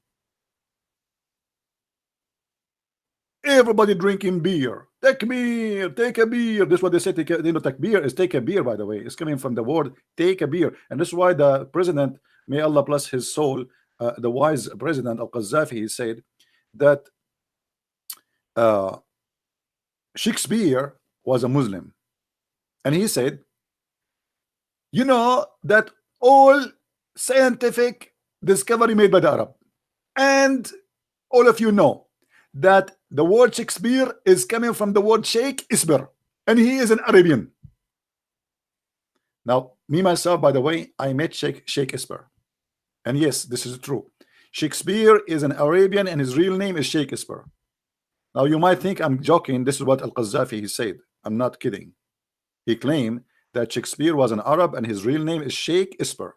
Everybody drinking beer. Takbir, take a beer. This is what they say. Take a, takbir is take a beer, by the way. It's coming from the word take a beer. And this is why the president, may Allah bless his soul, the wise president Al-Qaddafi, he said that Shakespeare was a Muslim. And he said, you know that all scientific discovery made by the Arab. And all of you know that the word Shakespeare is coming from the word Sheikh Isber, and he is an Arabian. Now, me myself, by the way, I met Sheikh Isber, and yes, this is true. Shakespeare is an Arabian, and his real name is Sheikh Isber. Now, you might think I'm joking. This is what Al-Qaddafi he said. I'm not kidding. He claimed that Shakespeare was an Arab, and his real name is Sheikh Isber.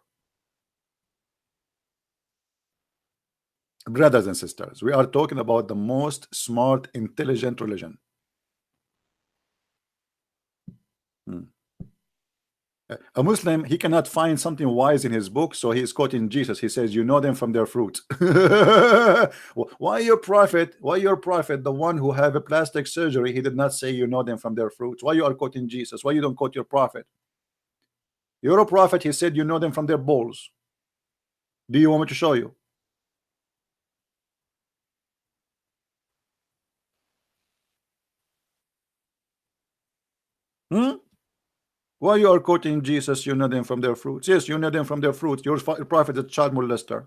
Brothers and sisters, we are talking about the most smart, intelligent religion. A Muslim, he cannot find something wise in his book, so he is quoting Jesus. He says, you know them from their fruit. Why your prophet, the one who have a plastic surgery, he did not say you know them from their fruits? Why you are quoting Jesus? Why you don't quote your prophet? You're a prophet, he said you know them from their balls. Do you want me to show you? Why you are quoting Jesus? You know them from their fruits. Yes, you know them from their fruits. Your prophet is a child molester.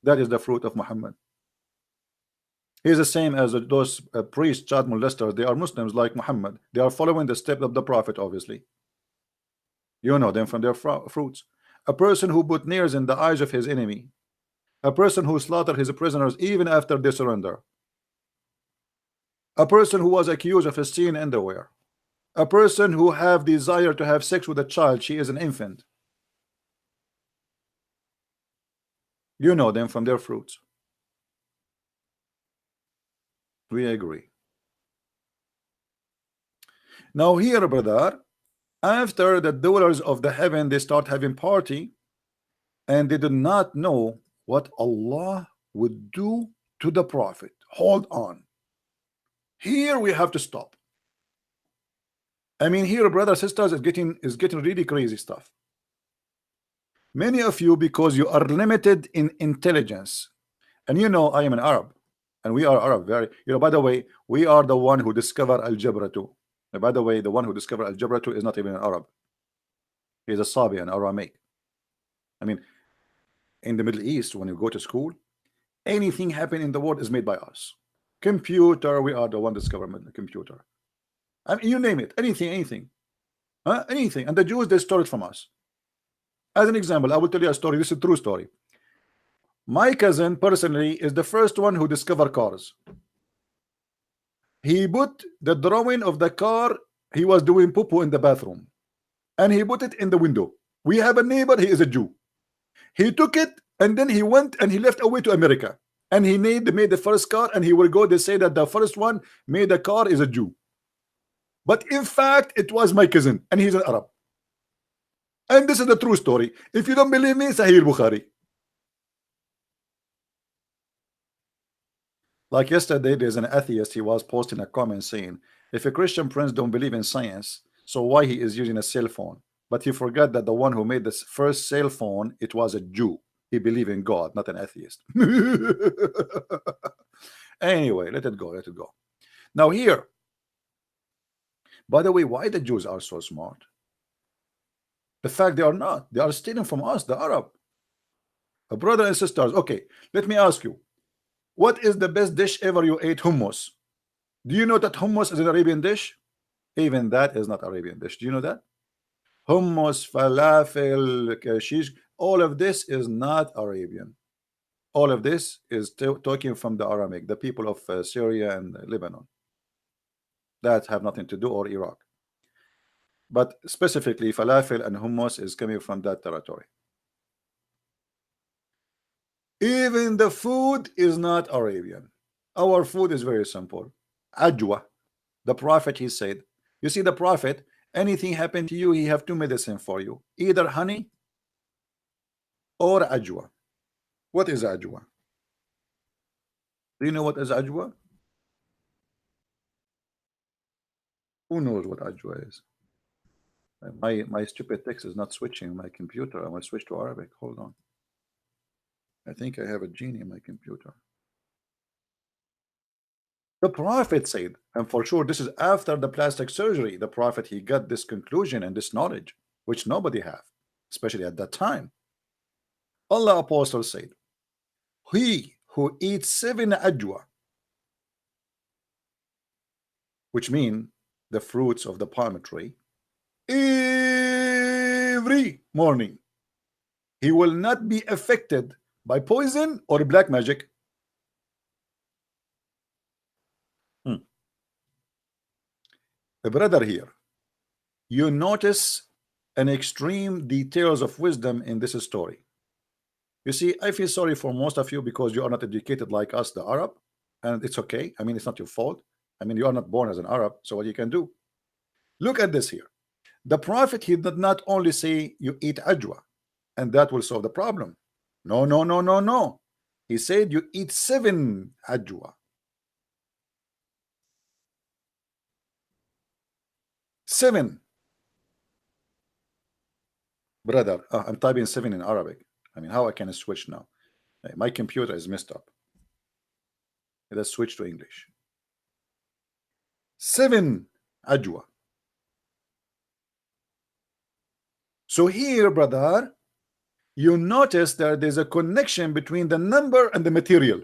That is the fruit of Muhammad. He is the same as those priests, child molesters. They are Muslims like Muhammad. They are following the step of the prophet, obviously. You know them from their fruits. A person who put nails in the eyes of his enemy. A person who slaughtered his prisoners even after they surrender. A person who was accused of a sin underwear. A person who have desire to have sex with a child, she is an infant. You know them from their fruits. We agree. Now here, brother, after the dwellers of the heaven, they start having party, and they did not know what Allah would do to the prophet. Hold on. Here we have to stop. I mean, here, brothers, sisters, is getting really crazy stuff. Many of you, because you are limited in intelligence, and you know I am an Arab, and we are Arab. Very, you know. By the way, we are the one who discovered algebra too. And by the way, the one who discovered algebra too is not even an Arab. He is a Sabi, an Aramaic. I mean, in the Middle East, when you go to school, anything happening in the world is made by us. Computer, we are the one discovering the computer. I mean, you name it, anything, anything. And the Jews, they stole it from us. As an example, I will tell you a story. This is a true story. My cousin personally is the first one who discovered cars. He put the drawing of the car. He was doing poo-poo in the bathroom, and he put it in the window. We have a neighbor, he is a Jew. He took it, and then he went and he left away to America, and he made the first car, and he will go, they say that the first one made the car is a Jew. But in fact, it was my cousin, and he's an Arab. And this is the true story. If you don't believe me, Sahih Bukhari. Like yesterday, there's an atheist. He was posting a comment saying, if a Christian prince don't believe in science, so why he is using a cell phone? But he forgot that the one who made this first cell phone, it was a Jew. He believed in God, not an atheist. Anyway, let it go. Now here, by the way, why the Jews are so smart? The fact they are not. They are stealing from us, the Arab. Brothers and sisters, okay, let me ask you, what is the best dish ever you ate? Hummus. Do you know that hummus is an Arabian dish? Even that is not Arabian dish. Do you know that? Hummus, falafel, kashish, all of this is not Arabian. All of this is talking from the Aramaic, the people of Syria and Lebanon. That have nothing to do, or Iraq. But specifically, falafel and hummus is coming from that territory. Even the food is not Arabian. Our food is very simple. Ajwa. The prophet, he said, you see, the prophet, anything happened to you, he have two medicine for you, either honey or ajwa. What is ajwa? Do you know what is ajwa? Who knows what ajwa is? My stupid text is not switching my computer. I'm gonna switch to Arabic. Hold on. I think I have a genie in my computer. The Prophet said, and for sure this is after the plastic surgery, the Prophet he got this conclusion and this knowledge, which nobody have, especially at that time. Allah Apostle said, he who eats 7 ajwa, which mean the fruits of the palm tree, every morning, he will not be affected by poison or black magic. The brother here, you notice an extreme details of wisdom in this story. You see, I feel sorry for most of you because you are not educated like us, the Arab, and it's okay. I mean, it's not your fault. I mean, you are not born as an Arab, so what you can do? Look at this here. The Prophet, he did not only say you eat ajwa, and that will solve the problem. No, no, no, no, no. He said you eat 7 ajwa. 7. Brother, I'm typing 7 in Arabic. I mean, how I can switch now? My computer is messed up. Let's switch to English. 7 ajwa. So here, brother, you notice that there's a connection between the number and the material,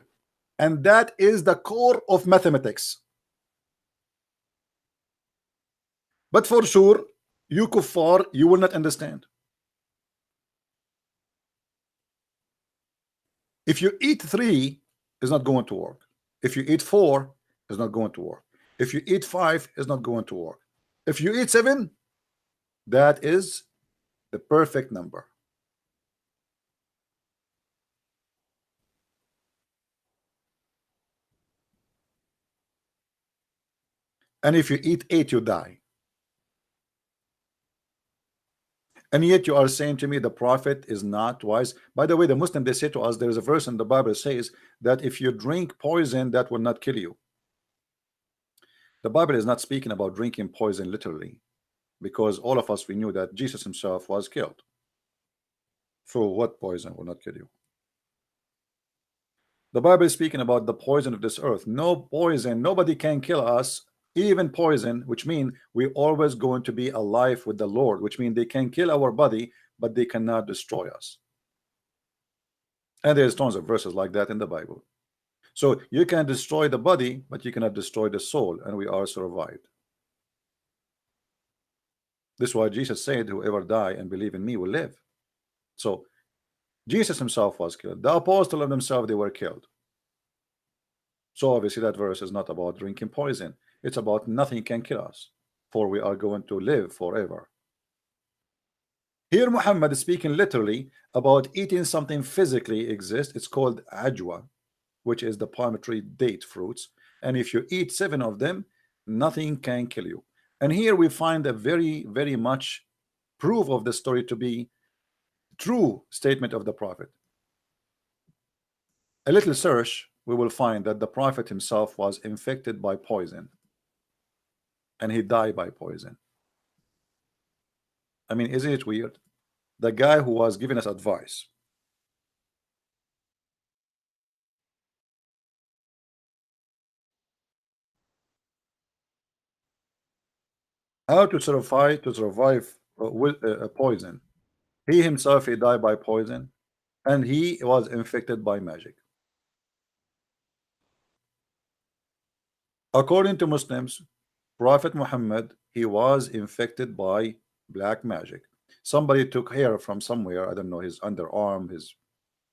and that is the core of mathematics. But for sure, you kuffar, you will not understand. If you eat 3, it's not going to work. If you eat 4, it's not going to work. If you eat 5, it's not going to work. If you eat 7, that is the perfect number. And if you eat 8, you die. And yet you are saying to me the Prophet is not wise. By the way, the Muslim, they say to us, there is a verse in the Bible says that if you drink poison, that will not kill you. The Bible is not speaking about drinking poison literally, because all of us, we knew that Jesus himself was killed. So what poison will not kill you? The Bible is speaking about the poison of this earth. No poison, nobody can kill us, even poison, which means we're always going to be alive with the Lord, which means they can kill our body, but they cannot destroy us. And there's tons of verses like that in the Bible. So you can destroy the body, but you cannot destroy the soul, and we are survived. This is why Jesus said, whoever die and believe in me will live. So Jesus himself was killed. The apostle of themselves, they were killed. So obviously that verse is not about drinking poison. It's about nothing can kill us, for we are going to live forever. Here Muhammad is speaking literally about eating something physically exists. It's called ajwa, which is the palm tree date fruits. And if you eat 7 of them, nothing can kill you. And here we find a very, very much proof of the story to be true statement of the Prophet. A little search, we will find that the Prophet himself was infected by poison, and he died by poison. I mean, isn't it weird? The guy who was giving us advice, how to survive with a poison. He himself, he died by poison, and he was infected by magic. According to Muslims, Prophet Muhammad, he was infected by black magic. Somebody took hair from somewhere, I don't know, his underarm, his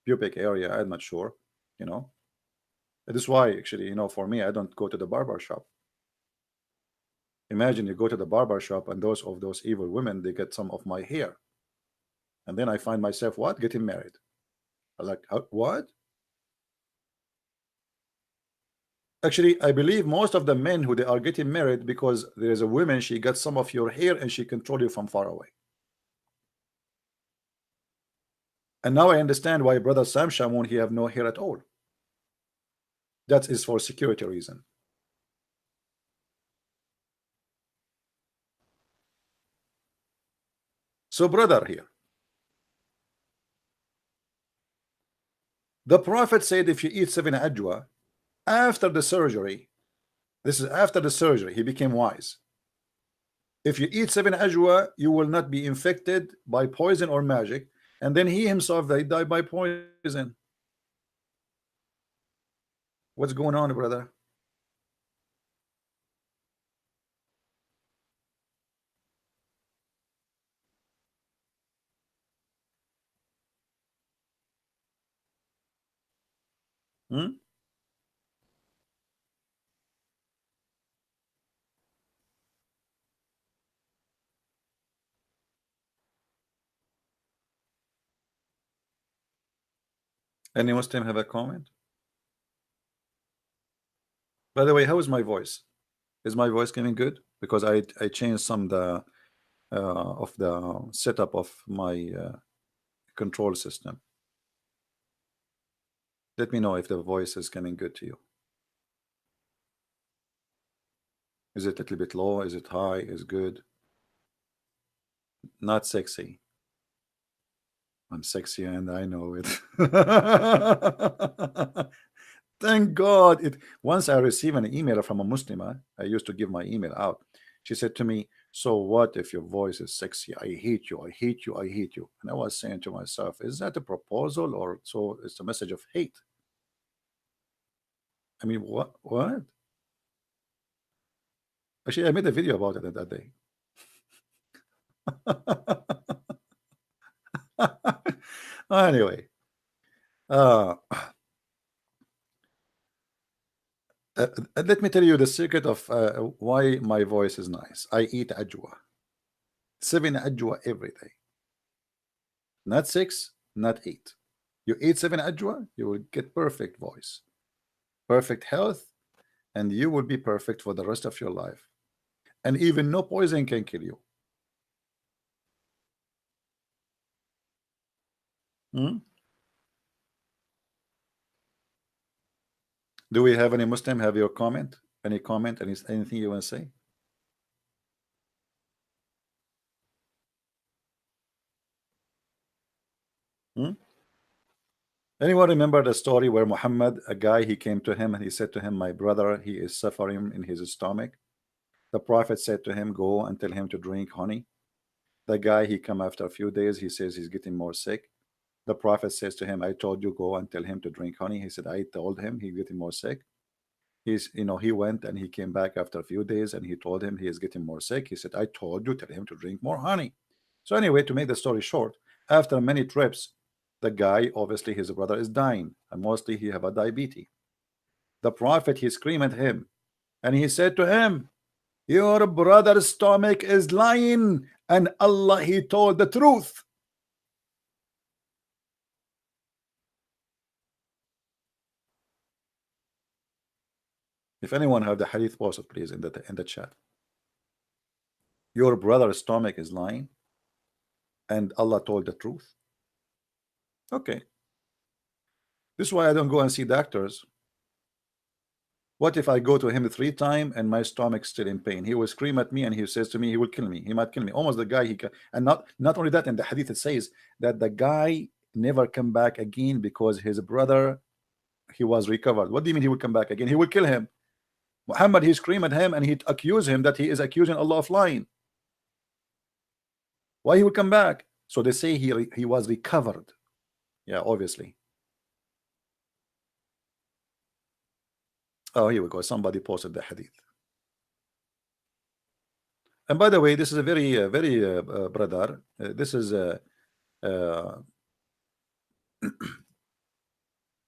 pubic area, I'm not sure, you know. That is why, actually, you know, for me, I don't go to the barber shop. Imagine you go to the barber shop and those evil women, they get some of my hair, and then I find myself what, getting married. I'm like, what? Actually, I believe most of the men who they are getting married because there is a woman, she got some of your hair and she control you from far away. And now I understand why brother Sam Shamoun, he have no hair at all. That is for security reason. So, brother, here, the Prophet said if you eat 7 ajwa after the surgery, this is after the surgery, he became wise. If you eat 7 ajwa, you will not be infected by poison or magic. And then he himself, they died by poison. What's going on, brother? Hmm? Any Muslim have a comment? By the way, how is my voice? Is my voice coming good? Because I changed some of the setup of my control system. Let me know if the voice is coming good to you. Is it a little bit low? Is it high? Is good? Not sexy. I'm sexy and I know it. Thank God. It once I received an email from a Muslimah. I used to give my email out. She said to me, so what if your voice is sexy? I hate you, I hate you, I hate you. And I was saying to myself, is that a proposal or so it's a message of hate? I mean, what? Actually, I made a video about it that day. Anyway, uh, let me tell you the secret of why my voice is nice. I eat ajwa, 7 ajwa every day, not 6, not 8. You eat 7 ajwa, you will get perfect voice, perfect health, and you will be perfect for the rest of your life. And even no poison can kill you. Hmm? Do we have any Muslim have your comment? Any comment? Anything you want to say? Hmm? Anyone remember the story where Muhammad, a guy, he came to him and he said to him, my brother, he is suffering in his stomach. The Prophet said to him, go and tell him to drink honey. The guy, he come after a few days, he says he's getting more sick. The Prophet says to him, I told you, go and tell him to drink honey. He said, I told him he's getting more sick. He went and he came back after a few days and he told him he is getting more sick. He said, I told you, tell him to drink more honey. So anyway, to make the story short, after many trips, the guy, obviously his brother is dying, and mostly he have a diabetes. The Prophet, he screamed at him and he said to him, your brother's stomach is lying and Allah, he told the truth. If anyone have the hadith, post it please in the chat. Your brother's stomach is lying and Allah told the truth. Okay, this is why I don't go and see doctors. What if I go to him 3 times and my stomach's still in pain? He will scream at me and he says to me, he will kill me. He might kill me. Almost the guy and not only that, in the hadith it says that the guy never come back again because his brother, he was recovered. What do you mean he will come back again? He will kill him. Muhammad, he screamed at him and he accused him that he is accusing Allah of lying. Why he will come back? So they say he was recovered. Yeah, obviously. Oh, here we go. Somebody posted the hadith. And by the way, this is a very brother. This is I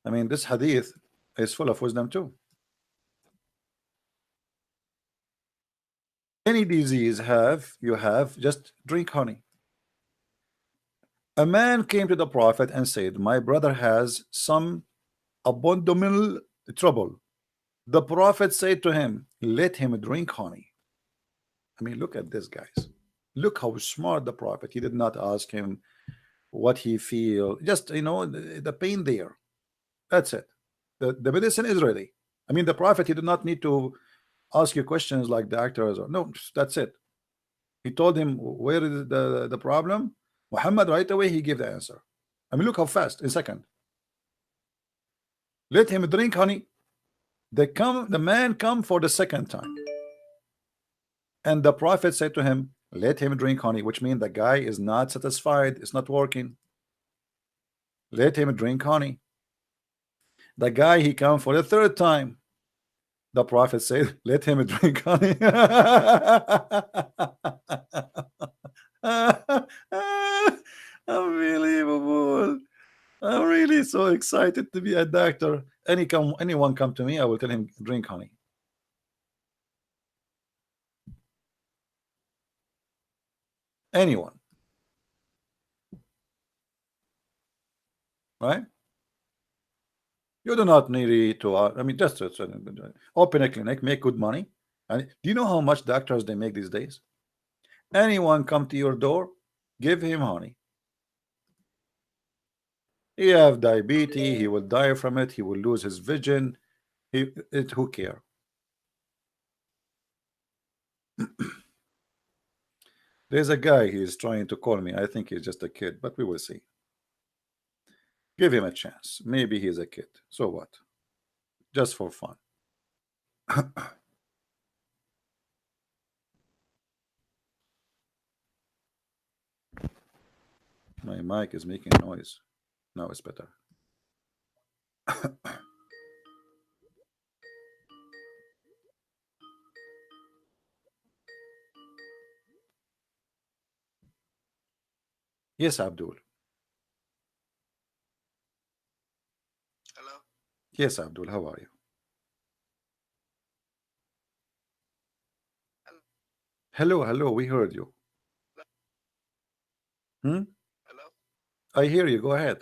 mean, this hadith is full of wisdom too. Any disease you have, just drink honey. A man came to the Prophet and said, my brother has some abdominal trouble. The Prophet said to him, let him drink honey. I mean, look at this, guys. Look how smart the Prophet. He did not ask him what he feel. Just, the pain there. That's it. The medicine is ready. I mean, the Prophet, he did not need to ask you questions like doctors or no, that's it. He told him where is the problem. Muhammad right away he gave the answer. I mean, look how fast, in a second. Let him drink honey. The man come for the second time, and the prophet said to him, let him drink honey, which means the guy is not satisfied, it's not working. Let him drink honey. The guy he come for the third time. The prophet said, let him drink honey. Unbelievable. I'm really so excited to be a doctor. Anyone come to me, I will tell him drink honey. Anyone. Right? You do not need to, I mean, just open a clinic, make good money. And do you know how much doctors they make these days? Anyone come to your door, give him honey. He have diabetes, he will die from it, he will lose his vision. Who care? There's a guy, he is trying to call me. I think he's just a kid, but we will see. Give him a chance. Maybe he's a kid. So what? Just for fun. My mic is making noise. Now it's better. Yes, Abdul. Hello? Yes, Abdul. How are you? Hello? Hello. We heard you. Hmm? Hello? I hear you. Go ahead.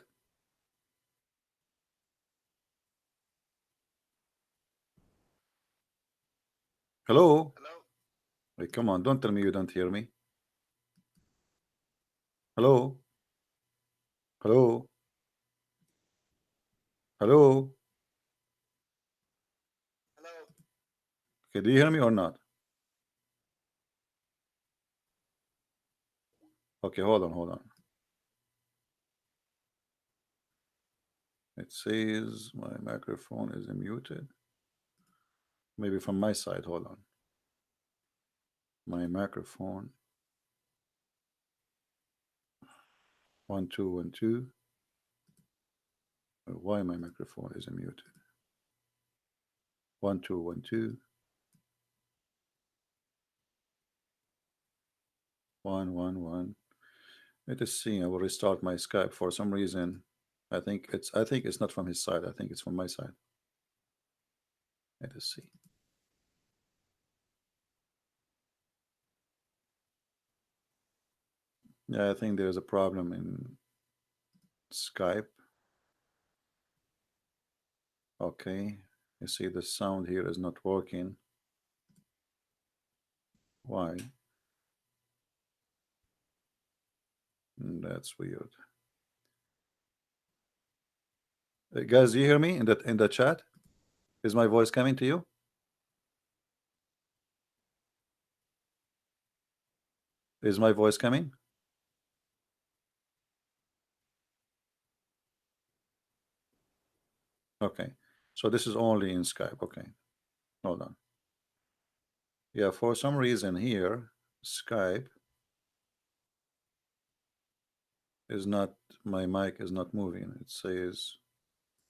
Hello. Hello? Hey, come on. Don't tell me you don't hear me. Hello. Hello. Hello. Hello? Okay, do you hear me or not? Okay, hold on. It says my microphone is muted. Maybe from my side. Hold on. My microphone. 1 2 1 2. Why my microphone is muted? 1 2 1 2. 1 1 1. Let us see. I will restart my Skype for some reason. I think it's not from his side. I think it's from my side. Let us see. Yeah, I think there's a problem in Skype. Okay. You see the sound here is not working. Why? That's weird. Guys, do you hear me in the chat? Is my voice coming to you? Is my voice coming? Okay. So this is only in Skype. Okay. Hold on. Yeah, for some reason here, Skype is not, my mic is not moving. It says,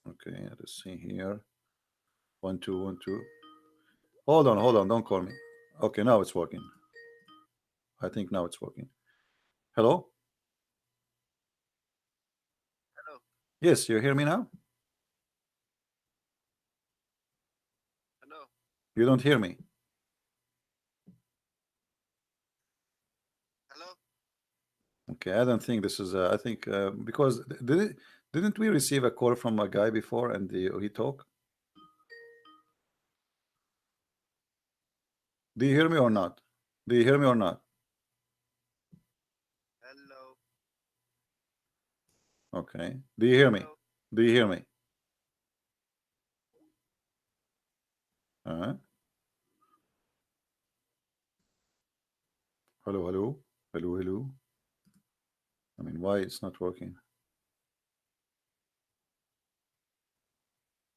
okay, let's see here. 1 2 1 2. Hold on, don't call me. Okay, now it's working. I think now it's working. Hello? Hello? Yes, you hear me now? Hello? You don't hear me. Hello? Okay, I don't think this is I think because didn't we receive a call from a guy before and he talked? Do you hear me or not? Do you hear me or not? Hello? Okay. Do you hear me? Hello? Do you hear me? Uh-huh. Hello, hello, hello, hello. I mean, why it's not working?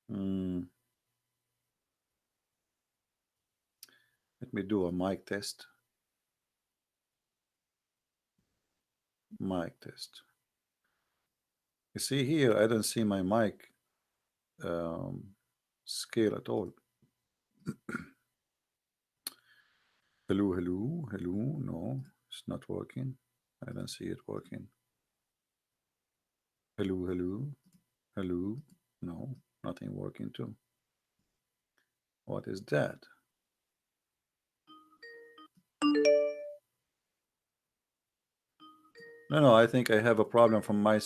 Hmm. Let me do a mic test. Mic test. You see here, I don't see my mic scale at all. Hello, hello, hello. No, it's not working. I don't see it working. Hello, hello, hello. No, nothing working too. What is that? No, no, I think I have a problem from my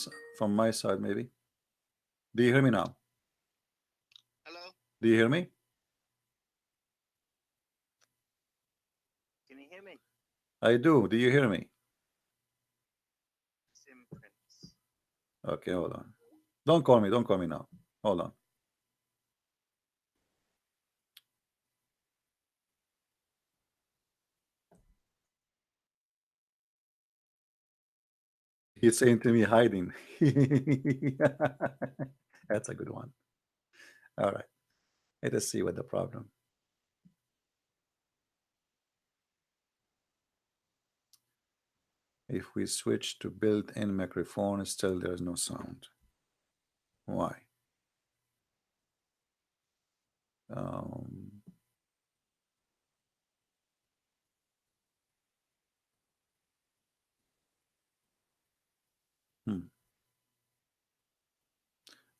side maybe. Do you hear me now? Hello? Do you hear me? Can you hear me? I do. Do you hear me? Sim Prince. Okay, hold on. Don't call me. Don't call me now. Hold on. He's saying to me, hiding. That's a good one. All right. Let us see what the problem. If we switch to built-in microphone, still there's no sound. Why? Um,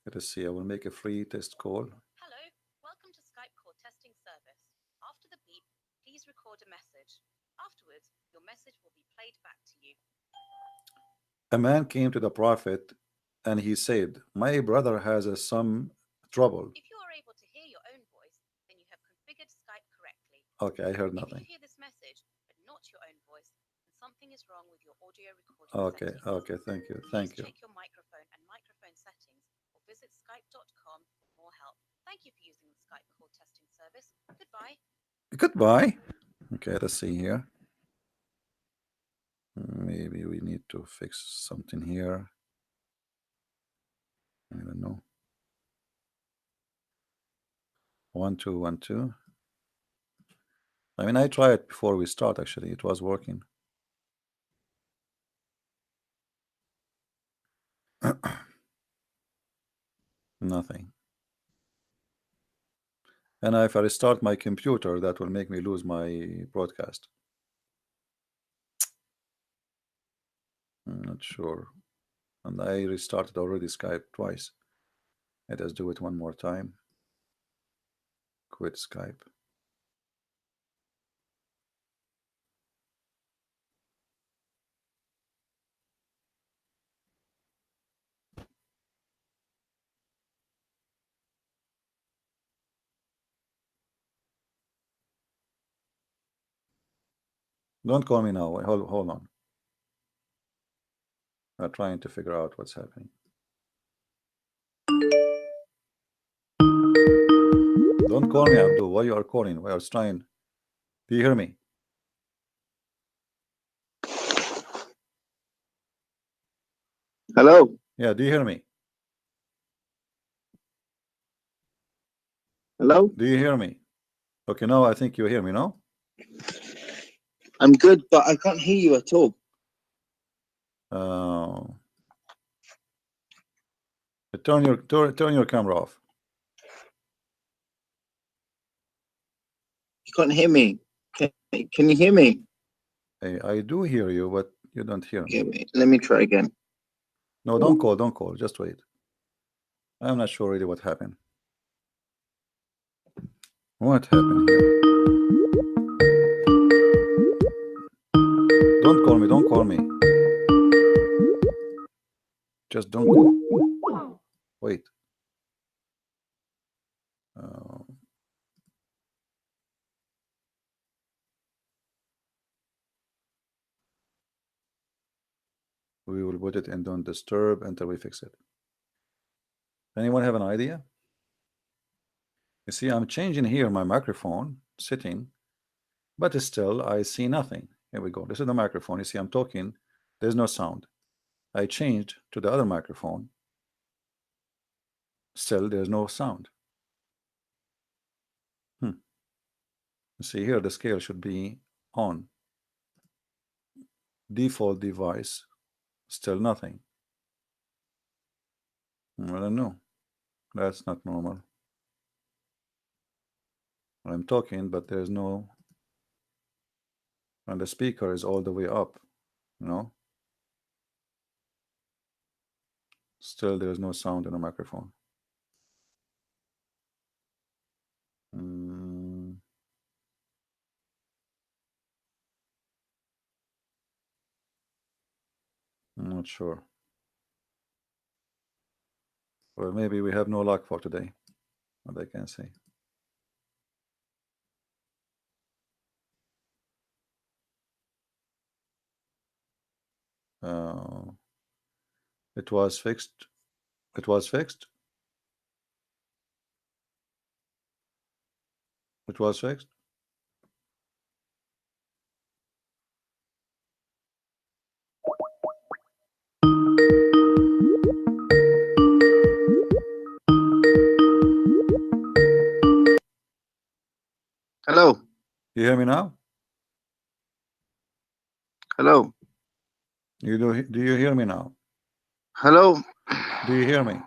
Let us see. I will make a free test call. Hello, welcome to Skype call testing service. After the beep, please record a message. Afterwards, your message will be played back to you. A man came to the prophet and he said, my brother has some trouble. If you are able to hear your own voice, then you have configured Skype correctly. Okay, I heard If nothing. you hear this message, but not your own voice, then something is wrong with your audio recording Okay, settings. okay, thank you, thank you. Please check your microphone and microphone settings or visit skype.com for more help. Thank you for using the Skype call testing service. Goodbye. Goodbye. Okay, let's see here. Maybe we need to fix something here. I don't know. 1 2 1 2. I mean, I tried it before we start. Actually, it was working. Nothing. And if I restart my computer, that will make me lose my broadcast. I'm not sure. And I restarted already Skype twice. Let us do it one more time. Quit Skype. Don't call me now. Hold on. I'm trying to figure out what's happening. Don't call me, Abdul. Why you are calling? Why I was trying. Do you hear me? Hello. Yeah, do you hear me? Hello. Do you hear me? Okay, now I think you hear me, no? I'm good, but I can't hear you at all. Turn your camera off. You can't hear me. Can you hear me? I do hear you, but you don't hear me. Okay, let me try again. No, don't call. Don't call. Just wait. I'm not sure really what happened. What happened here? Don't call me. Don't call me. Just don't call. Wait. We will put it in don't disturb until we fix it. Anyone have an idea? You see, I'm changing here my microphone setting, but still I see nothing. Here we go. This is the microphone. You see, I'm talking. There's no sound. I changed to the other microphone. Still, there's no sound. See here, the scale should be on. Default device, still nothing. I don't know. That's not normal. I'm talking, but there's no. And the speaker is all the way up, you know. Still, there's no sound in the microphone. I'm not sure. Well, maybe we have no luck for today, what I can say. It was fixed. It was fixed. It was fixed. Hello. You hear me now? Hello. Do you hear me now? Hello. Do you hear me?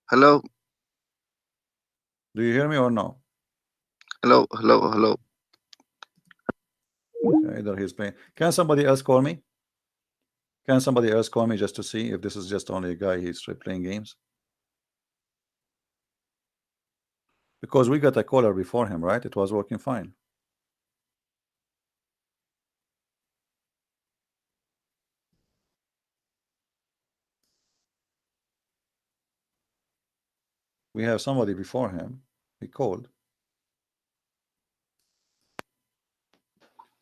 Hello. Do you hear me or no? Hello. Hello. Hello. Okay, either he's playing. Can somebody else call me? Can somebody else call me just to see if this is just only a guy he's playing games? Because we got a caller before him, right? It was working fine. We have somebody before him. He called.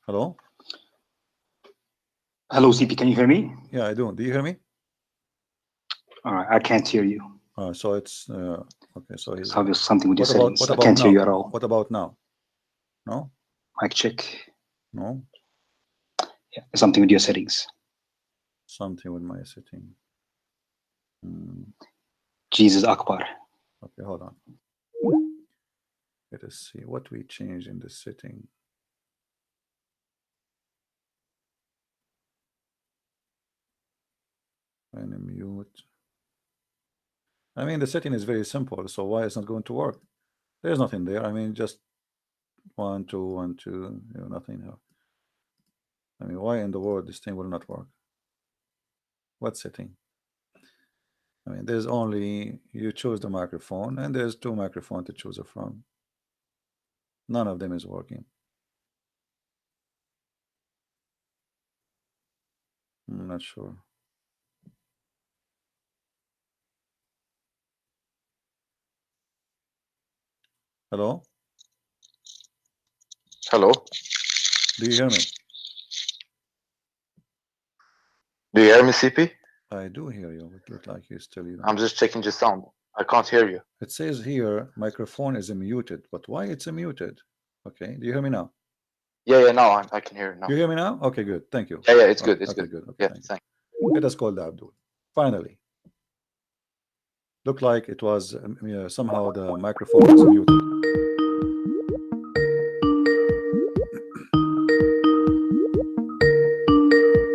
Hello? Hello, CP. Can you hear me? Yeah, I do. Do you hear me? All right, I can't hear you. So it's okay. So he's. So there's something with your What about settings. I can't now? hear you at all. What about now? No? Mic check. No? Yeah, there's something with your settings. Something with my setting. Jesus Akbar. Okay, hold on. Let us see what we changed in the setting. And mute. I mean, the setting is very simple, so why it's not going to work? There's nothing there. I mean, just 1, 2, 1, 2, you know, nothing here. I mean, why in the world this thing will not work? What setting? I mean, there's only, you choose the microphone, and there's 2 microphones to choose from. None of them is working. I'm not sure. Hello? Hello. Do you hear me? Do you hear me, CP? I do hear you. It looks like you still, you know. I'm just checking the sound. I can't hear you. It says here, microphone is muted, but why it's muted? Okay, do you hear me now? Yeah, now I can hear you now. You hear me now? Okay, good. Thank you. Yeah, it's good. Okay, It's good. good. Okay, Yeah, thank you. thanks. Let us call the Abdul. Finally. Looked like it was somehow the microphone was muted.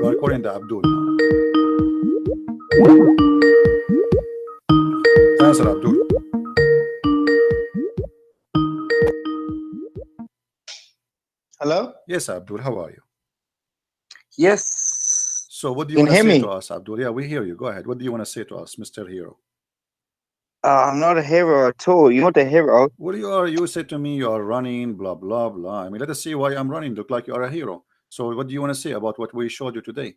We are calling the Abdul now. Answer, Abdul. Hello. Yes, Abdul. How are you? Yes. So, what do you Can want to you hear say me? to us, Abdul? Yeah, we hear you. Go ahead. What do you want to say to us, Mr. Hero? I'm not a hero at all. You're not a hero. Well, you said to me you are running, blah blah blah. I mean, let us see why I'm running. Look like you are a hero. So, what do you want to say about what we showed you today?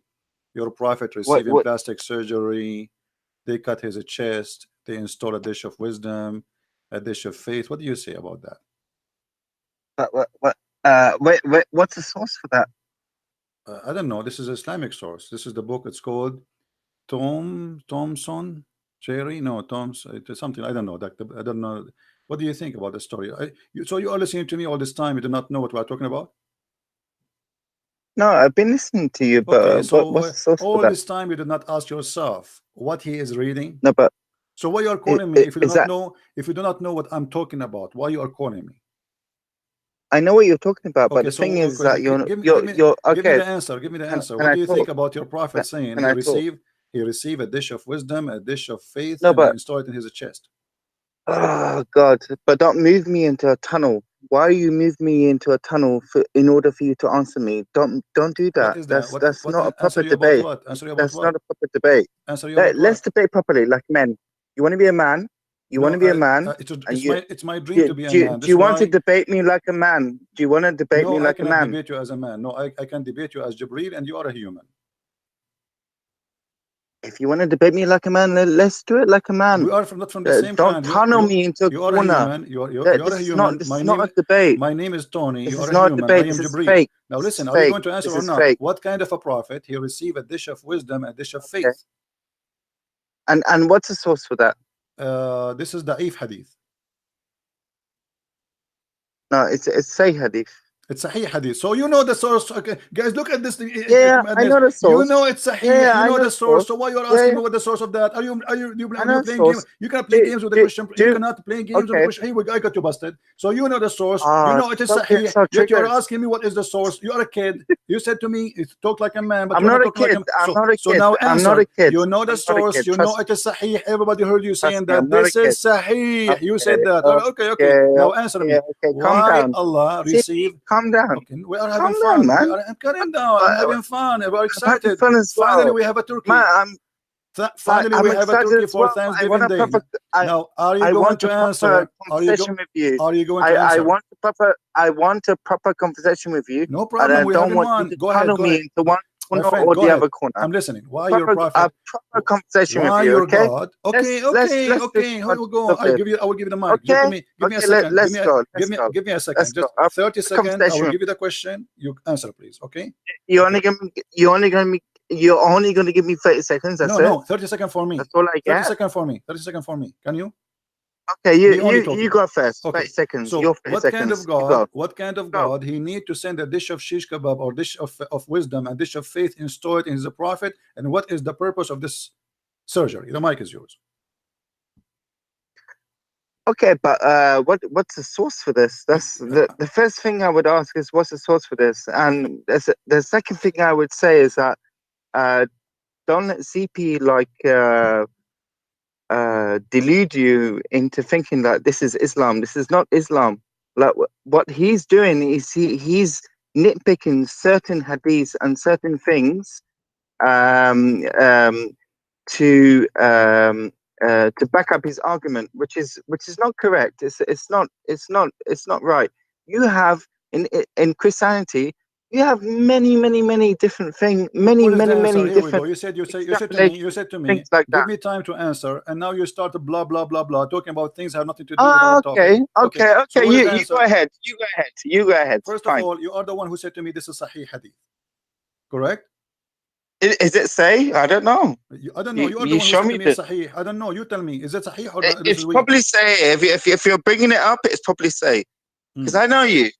Your prophet receiving What? plastic surgery. They cut his chest. They install a dish of wisdom, a dish of faith. What do you say about that? What? What's the source for that? I don't know. This is Islamic source. This is the book. It's called Thomson Cherry. No, Tom's. It is something. I don't know. I don't know. What do you think about the story? So you are listening to me all this time. You do not know what we are talking about? No, I've been listening to you, but Okay, so what's the source all for that? this time you did not ask yourself what he is reading. No, but So why you are calling me if you do is not that? know, if you do not know what I'm talking about? Why you are calling me? I know what you're talking about, but Okay, the thing so is that you're give me okay. the answer. Give me the answer. Can What I do you talk? think about your prophet saying Can I talk? he received a dish of wisdom, a dish of faith, No, and he but installed it in his chest? oh God! But don't move me into a tunnel. Why you move me into a tunnel in order for you to answer me? Don't do What that. is that? That's not a Answer proper you about debate. what? Answer you about That's what? not a proper debate. Answer you about Let's what? debate properly, like men. You want to be a man. You want to be a man. It's my dream to be a man. Do you want to debate me like a man? Do you want to debate me No, I like a cannot man? debate you as a man. No, I can debate you as Jibreel, and you are a human. If you want to debate me like a man, let's do it like a man. We are not from the same Don't clan. tunnel me into a You are a corner. human. You are a human. This is not a debate. My name is Tony. This You is are a not a human. debate. I am This is Jibreel. fake. Now This listen, is are you fake. going to answer This or is not? fake. What kind of a prophet he received a dish of wisdom, a dish of faith? Okay. And what's the source for that? This is Da'if hadith. No, it's Sahih hadith. It's Sahih hadith. So you know the source. Okay, guys, look at this. Yeah, I know the source. You know it's Sahih. Yeah, you know the source. So why you are asking me what the source of that? Are you playing games? You cannot play games with the Christian. You cannot play games with the Christian. Hey, I got you busted. So you know the source. You know it is Sahih. Yet you are asking me what is the source. You are a kid. You said to me, talk like a man, but I'm you're not not a talking kid. like a I'm not a kid. So now answer. I'm not a kid. You know the source. You know it is Sahih. Everybody heard you saying that this is Sahih. You said that. Okay. Now answer me. Why Allah received? Calm down. Okay, we are having fun, man. I'm calming down. I'm having fun. We're excited. Finally, we have a turkey. Man, Finally, we have a turkey for Thanksgiving Day. Now, are you going to answer? Are you going? Are you going to answer? I want a proper conversation with you. No problem. We have one. Go ahead. Go ahead. Into one corner friend, or the other corner. I'm listening. Why your prophet? A proper conversation with you. Okay. God? Okay. Here we go. I will give you the mic. Okay. Give me a second. Let's go. Give me a second. Just 30 seconds. I will give you the question. You answer, please. Okay. You're only going to give me 30 seconds. That's it. No, 30 seconds for me. That's all I get. 30 seconds for me. 30 seconds for me. Can you? Okay, you go first. Okay. 30 seconds. So your 30 what seconds. kind of God? What kind of God he need to send a dish of shish kebab or dish of wisdom, a dish of faith installed in the prophet? And what is the purpose of this surgery? The mic is yours. Okay, but what's the source for this? That's the first thing I would ask is what's the source for this, and the second thing I would say is that don't let CP delude you into thinking that this is Islam. This is not Islam. Like what he's doing is he's nitpicking certain hadiths and certain things to back up his argument, which is not correct. It's not right. You have in Christianity, you have many different things, many different. You said to me, like give me time to answer, and now you start blah talking about things that have nothing to do with our topic. Okay. So you go ahead. You go ahead. First of all, you are the one who said to me this is Sahih Hadith, correct? Is it say? I don't know. I don't know. You are the one who said to me Sahih. I don't know. You tell me. Is it Sahih or it's probably say? If you're bringing it up, it's probably say. Because I know you.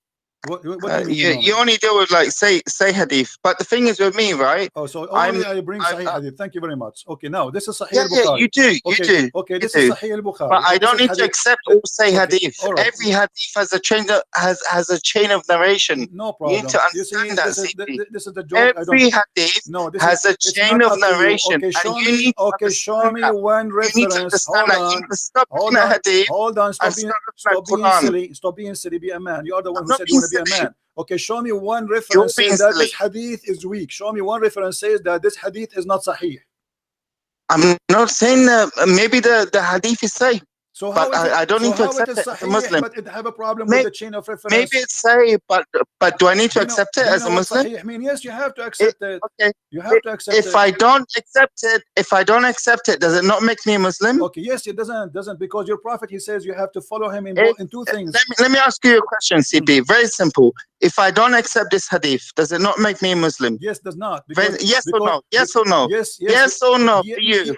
What do you mean? You only deal with like say hadith, but the thing is with me, right? Oh, so only I bring Sahih hadith. Thank you very much. Okay, now this is Sahih al-Bukhari. Yeah, you do. Okay, this is Sahih al-Bukhari. But I don't need to accept all say hadith. Right. Every hadith has a chain has a chain of narration. No problem. You need to understand that. This is the joke. Every hadith has a chain of narration. Okay, show me one reference. Hold on. Stop being silly. Be a man. You are the one who said you want to be a man. Okay, show me one reference saying that this hadith is weak. Show me one reference says that this hadith is not sahih. I'm not saying maybe the hadith is sahih. So how I don't need to accept it as a Muslim. But it have a problem with the chain of reference. Maybe it's sahih, but do I need to accept it as a Muslim? I mean, yes, you have to accept it. Okay. You have to accept it. If I don't accept it, does it not make me a Muslim? Okay, yes, it doesn't because your prophet, he says you have to follow him in two things. Let me ask you a question, CP. Very simple. if I don't accept this hadith, does it not make me a Muslim? Yes, does not. Yes or no? Yes or no? Yes, Yes or no?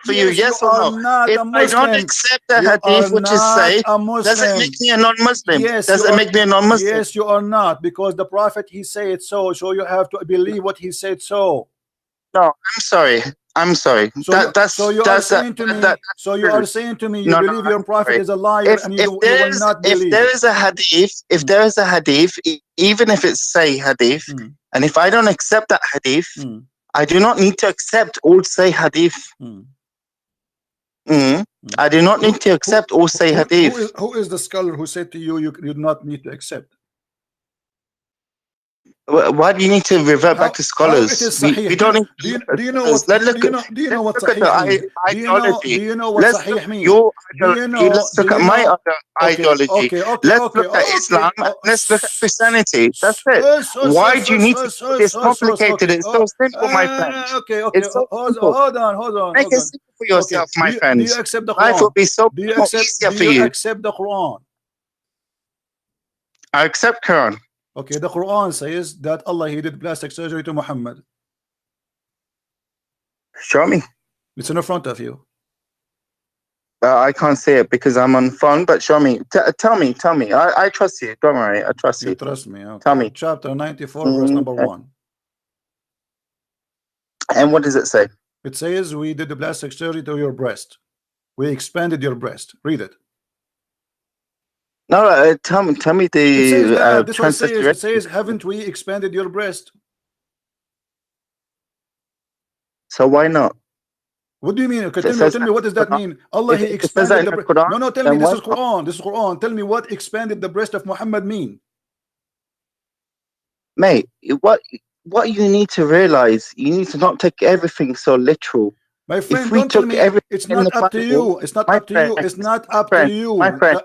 For you, yes or no? If I don't accept the hadith which is say, does it make me a non-Muslim? Yes, does it make me a non-Muslim? Yes, you are not, because the Prophet, he said so you have to believe what he said so. No, I'm sorry. I'm sorry. So you are saying to me, you believe your Prophet is a liar, and you will not believe. If there is a hadith, even if it's say hadith, and if I don't accept that hadith, I do not need to accept all say hadith. I do not need to accept all say hadith. Who is the scholar who said to you you do not need to accept? Why do you need to revert back to scholars? We don't need do you know what sahih means? Do you know what sahih means? Let's look at my other ideology. Let's look at Islam. Let's look at Christianity. That's it. Why do you need to make this complicated? It's so simple, my friend. It's so simple. Hold on. Make it simple for yourself, my friend. Do you accept the Quran? Life will be so much easier for you. Do you accept the Quran? I accept Quran. Okay, the Quran says that Allah, he did plastic surgery to Muhammad. Show me. It's in front of you. I can't see it because I'm on phone, but show me. Tell me. I trust you. Don't worry. I trust you. You trust me. Okay. Tell me. Chapter 94, verse number 1. And what does it say? It says, we did the plastic surgery to your breast. We expanded your breast. Read it. No, tell me the translation. It says, haven't we expanded your breast? So why not? What do you mean? Okay, tell me what does that mean? Allah, he expanded the breast. No, tell me, this is Quran. This is Quran. Tell me what expanded the breast of Muhammad mean? Mate, what you need to realize, you need to not take everything so literal. My friend, don't tell me it's not up to you. It's not up to you. It's not up to you. My friend,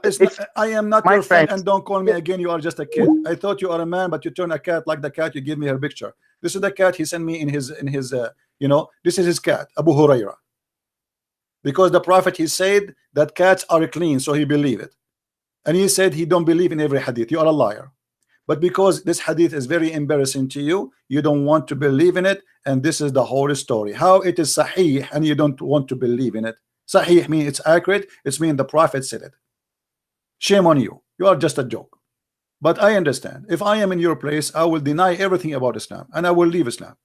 I am not your friend, and don't call me again. You are just a kid. I thought you are a man, but you turn a cat like the cat. You give me her picture. This is the cat he sent me in his this is his cat, Abu Huraira. Because the Prophet, he said that cats are clean, so he believed it. And he said he don't believe in every hadith. You are a liar. But because this hadith is very embarrassing to you, you don't want to believe in it, and this is the whole story. How it is sahih and you don't want to believe in it. Sahih means it's accurate. It's mean the Prophet said it. Shame on you. You are just a joke. But I understand. If I am in your place, I will deny everything about Islam, and I will leave Islam.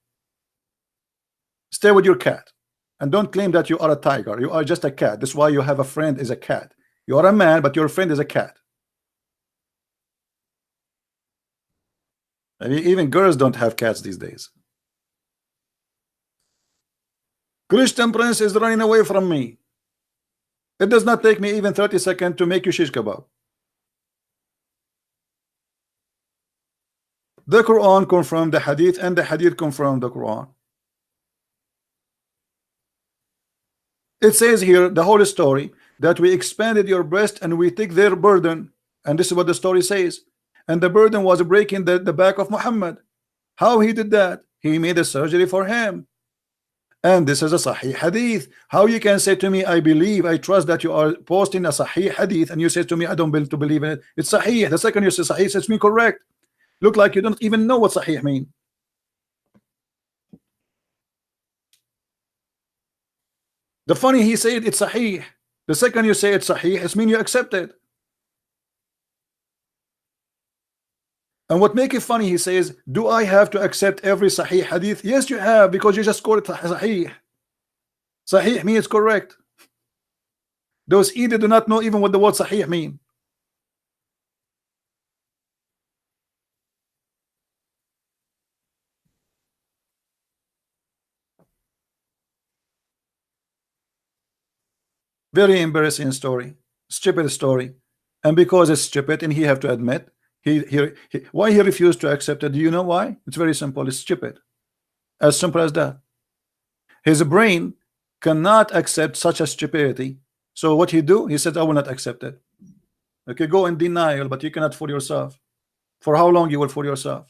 Stay with your cat, and don't claim that you are a tiger. You are just a cat. That's why you have a friend is a cat. You are a man, but your friend is a cat. I mean, even girls don't have cats these days. Christian Prince is running away from me. It does not take me even 30 seconds to make you shish kebab. The Quran confirmed the hadith, and the hadith confirmed the Quran. It says here, the whole story, that we expanded your breast and we take their burden. And this is what the story says. And the burden was breaking the back of Muhammad. How he did that? He made a surgery for him. And this is a sahih hadith. How you can say to me, I believe, I trust that you are posting a sahih hadith, and you say to me, I don't believe in it. It's sahih. The second you say sahih, it's me correct. Look like you don't even know what sahih mean. The funny, he said it's sahih. The second you say it's sahih, it's mean you accept it. And what make it funny, he says, do I have to accept every sahih hadith? Yes, you have, because you just call it sahih. Sahih means correct. Those either do not know even what the word sahih mean. Very embarrassing story, stupid story. And because it's stupid, and he have to admit, why he refused to accept it. Do you know why? It's very simple. It's stupid. As simple as that. His brain cannot accept such a stupidity. So what he do? He said, I will not accept it. Okay, go in denial, but you cannot fool yourself. For how long you will fool yourself?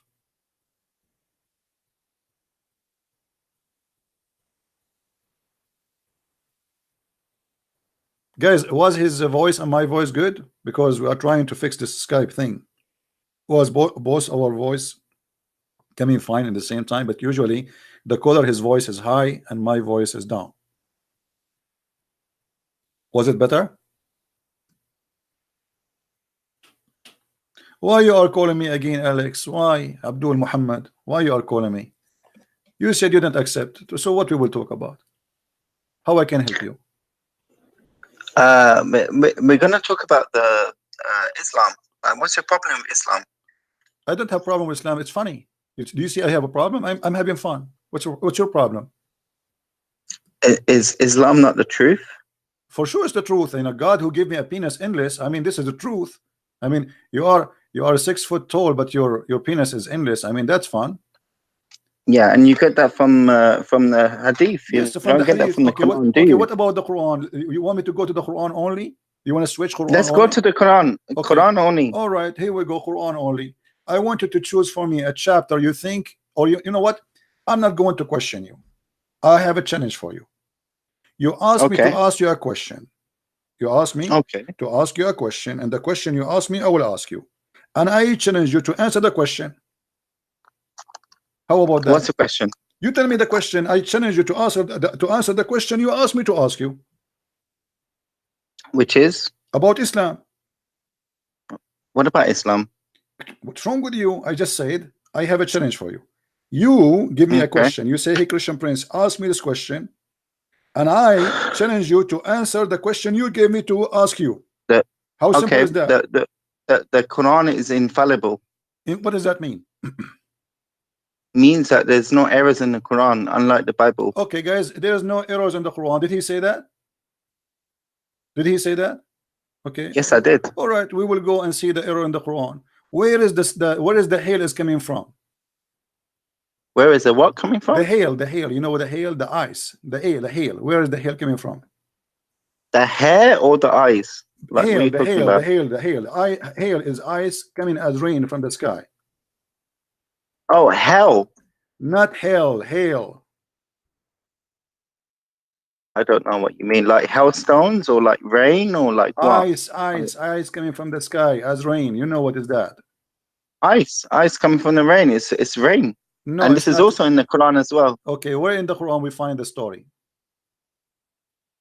Guys, was his voice and my voice good? Because we are trying to fix this Skype thing. Was both our voice coming fine at the same time? But usually the caller, his voice is high and my voice is down. Was it better? Why you are calling me again, Alex? Why, Abdul Muhammad? Why you are calling me? You said you didn't accept. So what we will talk about? How I can help you? We're gonna talk about the Islam. What's your problem with Islam? I don't have a problem with Islam. It's funny. Do you see I have a problem? I'm having fun. What's your problem? Is Islam not the truth? For sure, it's the truth. And a God who gave me a penis endless. I mean, this is the truth. I mean, you are 6 foot tall, but your penis is endless. I mean, that's fun. Yeah, and you get that from the Hadith. Yes, you from don't the get that Hadith. from the Okay, Quran, do you? what about the Quran? You want me to go to the Quran only? You want to switch Quran Let's only? go to the Quran. Okay. Quran only. All right, here we go. Quran only. I want you to choose for me a chapter you think, or you know what? I'm not going to question you. I have a challenge for you. You ask me to ask you a question. You ask me to ask you a question, and the question you ask me, I will ask you. And I challenge you to answer the question. How about that? What's the question? You tell me the question. I challenge you to answer the question you ask me to ask you. Which is? About Islam. What about Islam? What's wrong with you? I just said I have a challenge for you. You give me a question. You say, hey, Christian Prince, ask me this question. And I challenge you to answer the question you gave me to ask you. How simple is that? The Quran is infallible. What does that mean? Means that there's no errors in the Quran, unlike the Bible. Okay, guys, there's no errors in the Quran. Did he say that? Did he say that? Okay. Yes, I did. All right, we will go and see the error in the Quran. Where is this? Where is the hail is coming from? Where is the what coming from? The hail. You know the hail, the ice, the hail. Where is the hail coming from? The hair or the eyes? Like, hail, the hail. Hail is ice coming as rain from the sky. Oh, hell. Not hell, hail. I don't know what you mean. Like hailstones or like rain or like what? Ice coming from the sky as rain. You know what is that? Ice coming from the rain. It's rain. No, and this is also in the Quran as well. Okay, where in the Quran we find the story?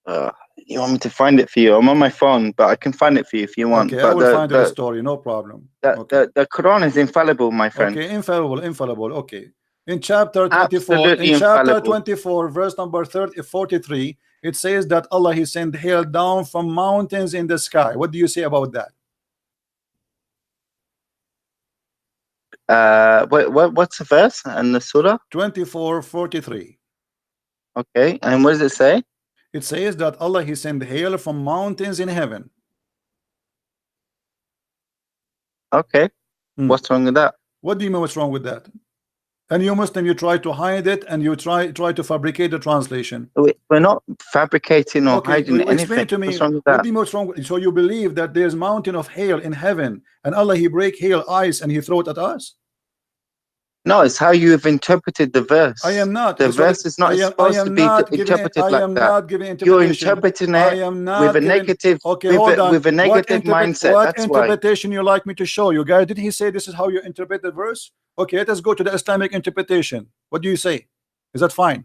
You want me to find it for you? I'm on my phone, but I can find it for you if you want. Okay, but I will find the story, no problem. The Quran is infallible, my friend. Okay, infallible. Okay. In chapter 24, Absolutely in chapter infallible. 24, verse number 43, it says that Allah, He sent hail down from mountains in the sky. What do you say about that? What's the verse and the surah? 24:43. Okay, and what does it say? It says that Allah, He sent hail from mountains in heaven. Okay, what's wrong with that? What do you mean what's wrong with that? And you Muslim, you try to hide it and you try to fabricate the translation. We're not fabricating or hiding anything. Explain to me, what's wrong with that? What do you mean what's wrong with, so you believe that there's mountain of hail in heaven and Allah, He break hail ice and He throw it at us? No, it's how you have interpreted the verse. I am not. The verse is not supposed to be interpreted like that. I am not giving interpretation. You're interpreting it with a negative, with a negative mindset. What That's interpretation you like me to show you, guys? Did he say this is how you interpret the verse? Okay, let us go to the Islamic interpretation. What do you say? Is that fine?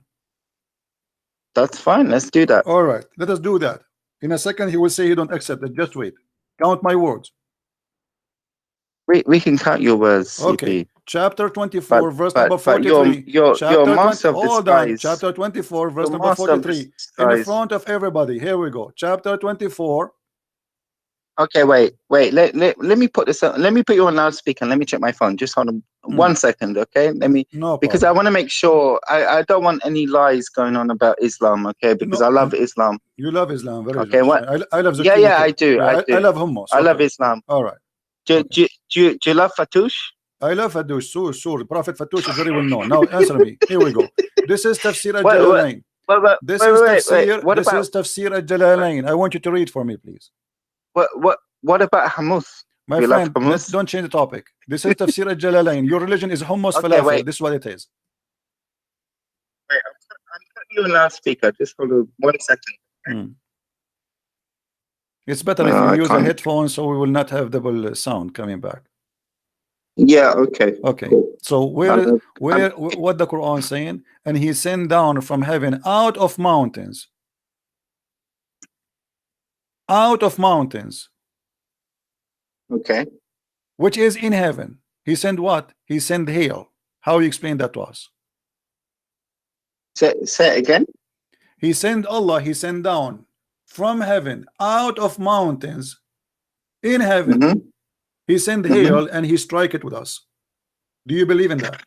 That's fine. Let's do that. All right, let us do that. In a second, he will say he don't accept it. Just wait. Count my words. We can count your words. Okay. CP. Chapter 24, verse number 43. You're master of Hold on. disguise. Chapter 24, verse number 43. In front of everybody. Here we go. Chapter 24. Okay, wait. Let me put this on. Let me put you on loudspeaker and let me check my phone. Just hold on 1 second, okay? Let me, because I want to make sure I don't want any lies going on about Islam, okay? Because I love Islam. You love Islam, very okay. What? I love Zucchini. Yeah, I do. I do. I love hummus. I love Islam. All right. Do you love Fatouche? I love Fatouche. Sure. Prophet Fatouche is very well known. Now answer me. Here we go. This is Tafsir al-Jalalain. This is Tafsir al-Jalalain. I want you to read for me, please. What about hummus? My friend, don't change the topic. This is Tafsir al-Jalalain. Your religion is hummus falafel. This is what it is. Wait, I'm putting you on loudspeaker. Just hold on 1 second. It's better if you use a headphone so we will not have double sound coming back. Yeah, okay. Okay, Cool. so what the Quran saying? And he sent down from heaven out of mountains, Okay. which is in heaven. He sent what? He sent hail. How you explain that to us? Say it again. He sent Allah, he sent down from heaven out of mountains in heaven. Mm-hmm. He sent Mm-hmm. hail and he strike it with us. Do you believe in that?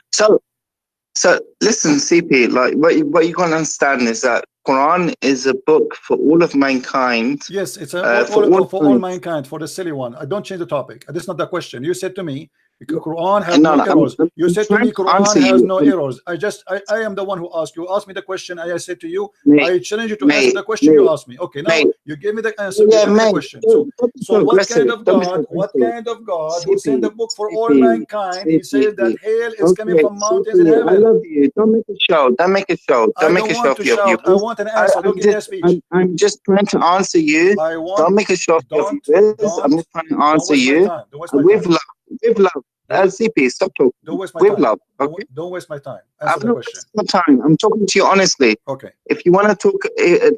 So listen, CP, like what you gotta understand is that Quran is a book for all of mankind. Yes, it's For all mankind, for the silly one. I don't change the topic. That's not the question. You said to me, Quran has No, no errors. You I'm said to trying me, to Quran answer has you. no errors. I am the one who asked you. Ask me the question. I said to you, Mate, I challenge you to answer the question you asked me. Okay, now mate. you gave me the answer. Yeah, You gave me the mate. question. Don't be So so what kind aggressive. of Don't be so God? What aggressive. kind of God who sent CP, a book for all CP, mankind? He says that hail is coming Okay, from mountains in CP, I heaven. love you. Don't make a show. Don't make a show. I Don't make don't a show want of to your shout. I viewers. want an answer. Don't give me a speech. I'm just trying to answer you. I want. Don't make a show of your viewers. I'm just trying to answer waste my you time. Don't waste my with time. love. With love. CP, stop talking. Don't waste my With time. love. Okay. Don't waste my time. Answer I'm the not question. wasting my time. I'm talking to you honestly. Okay. If you want to talk,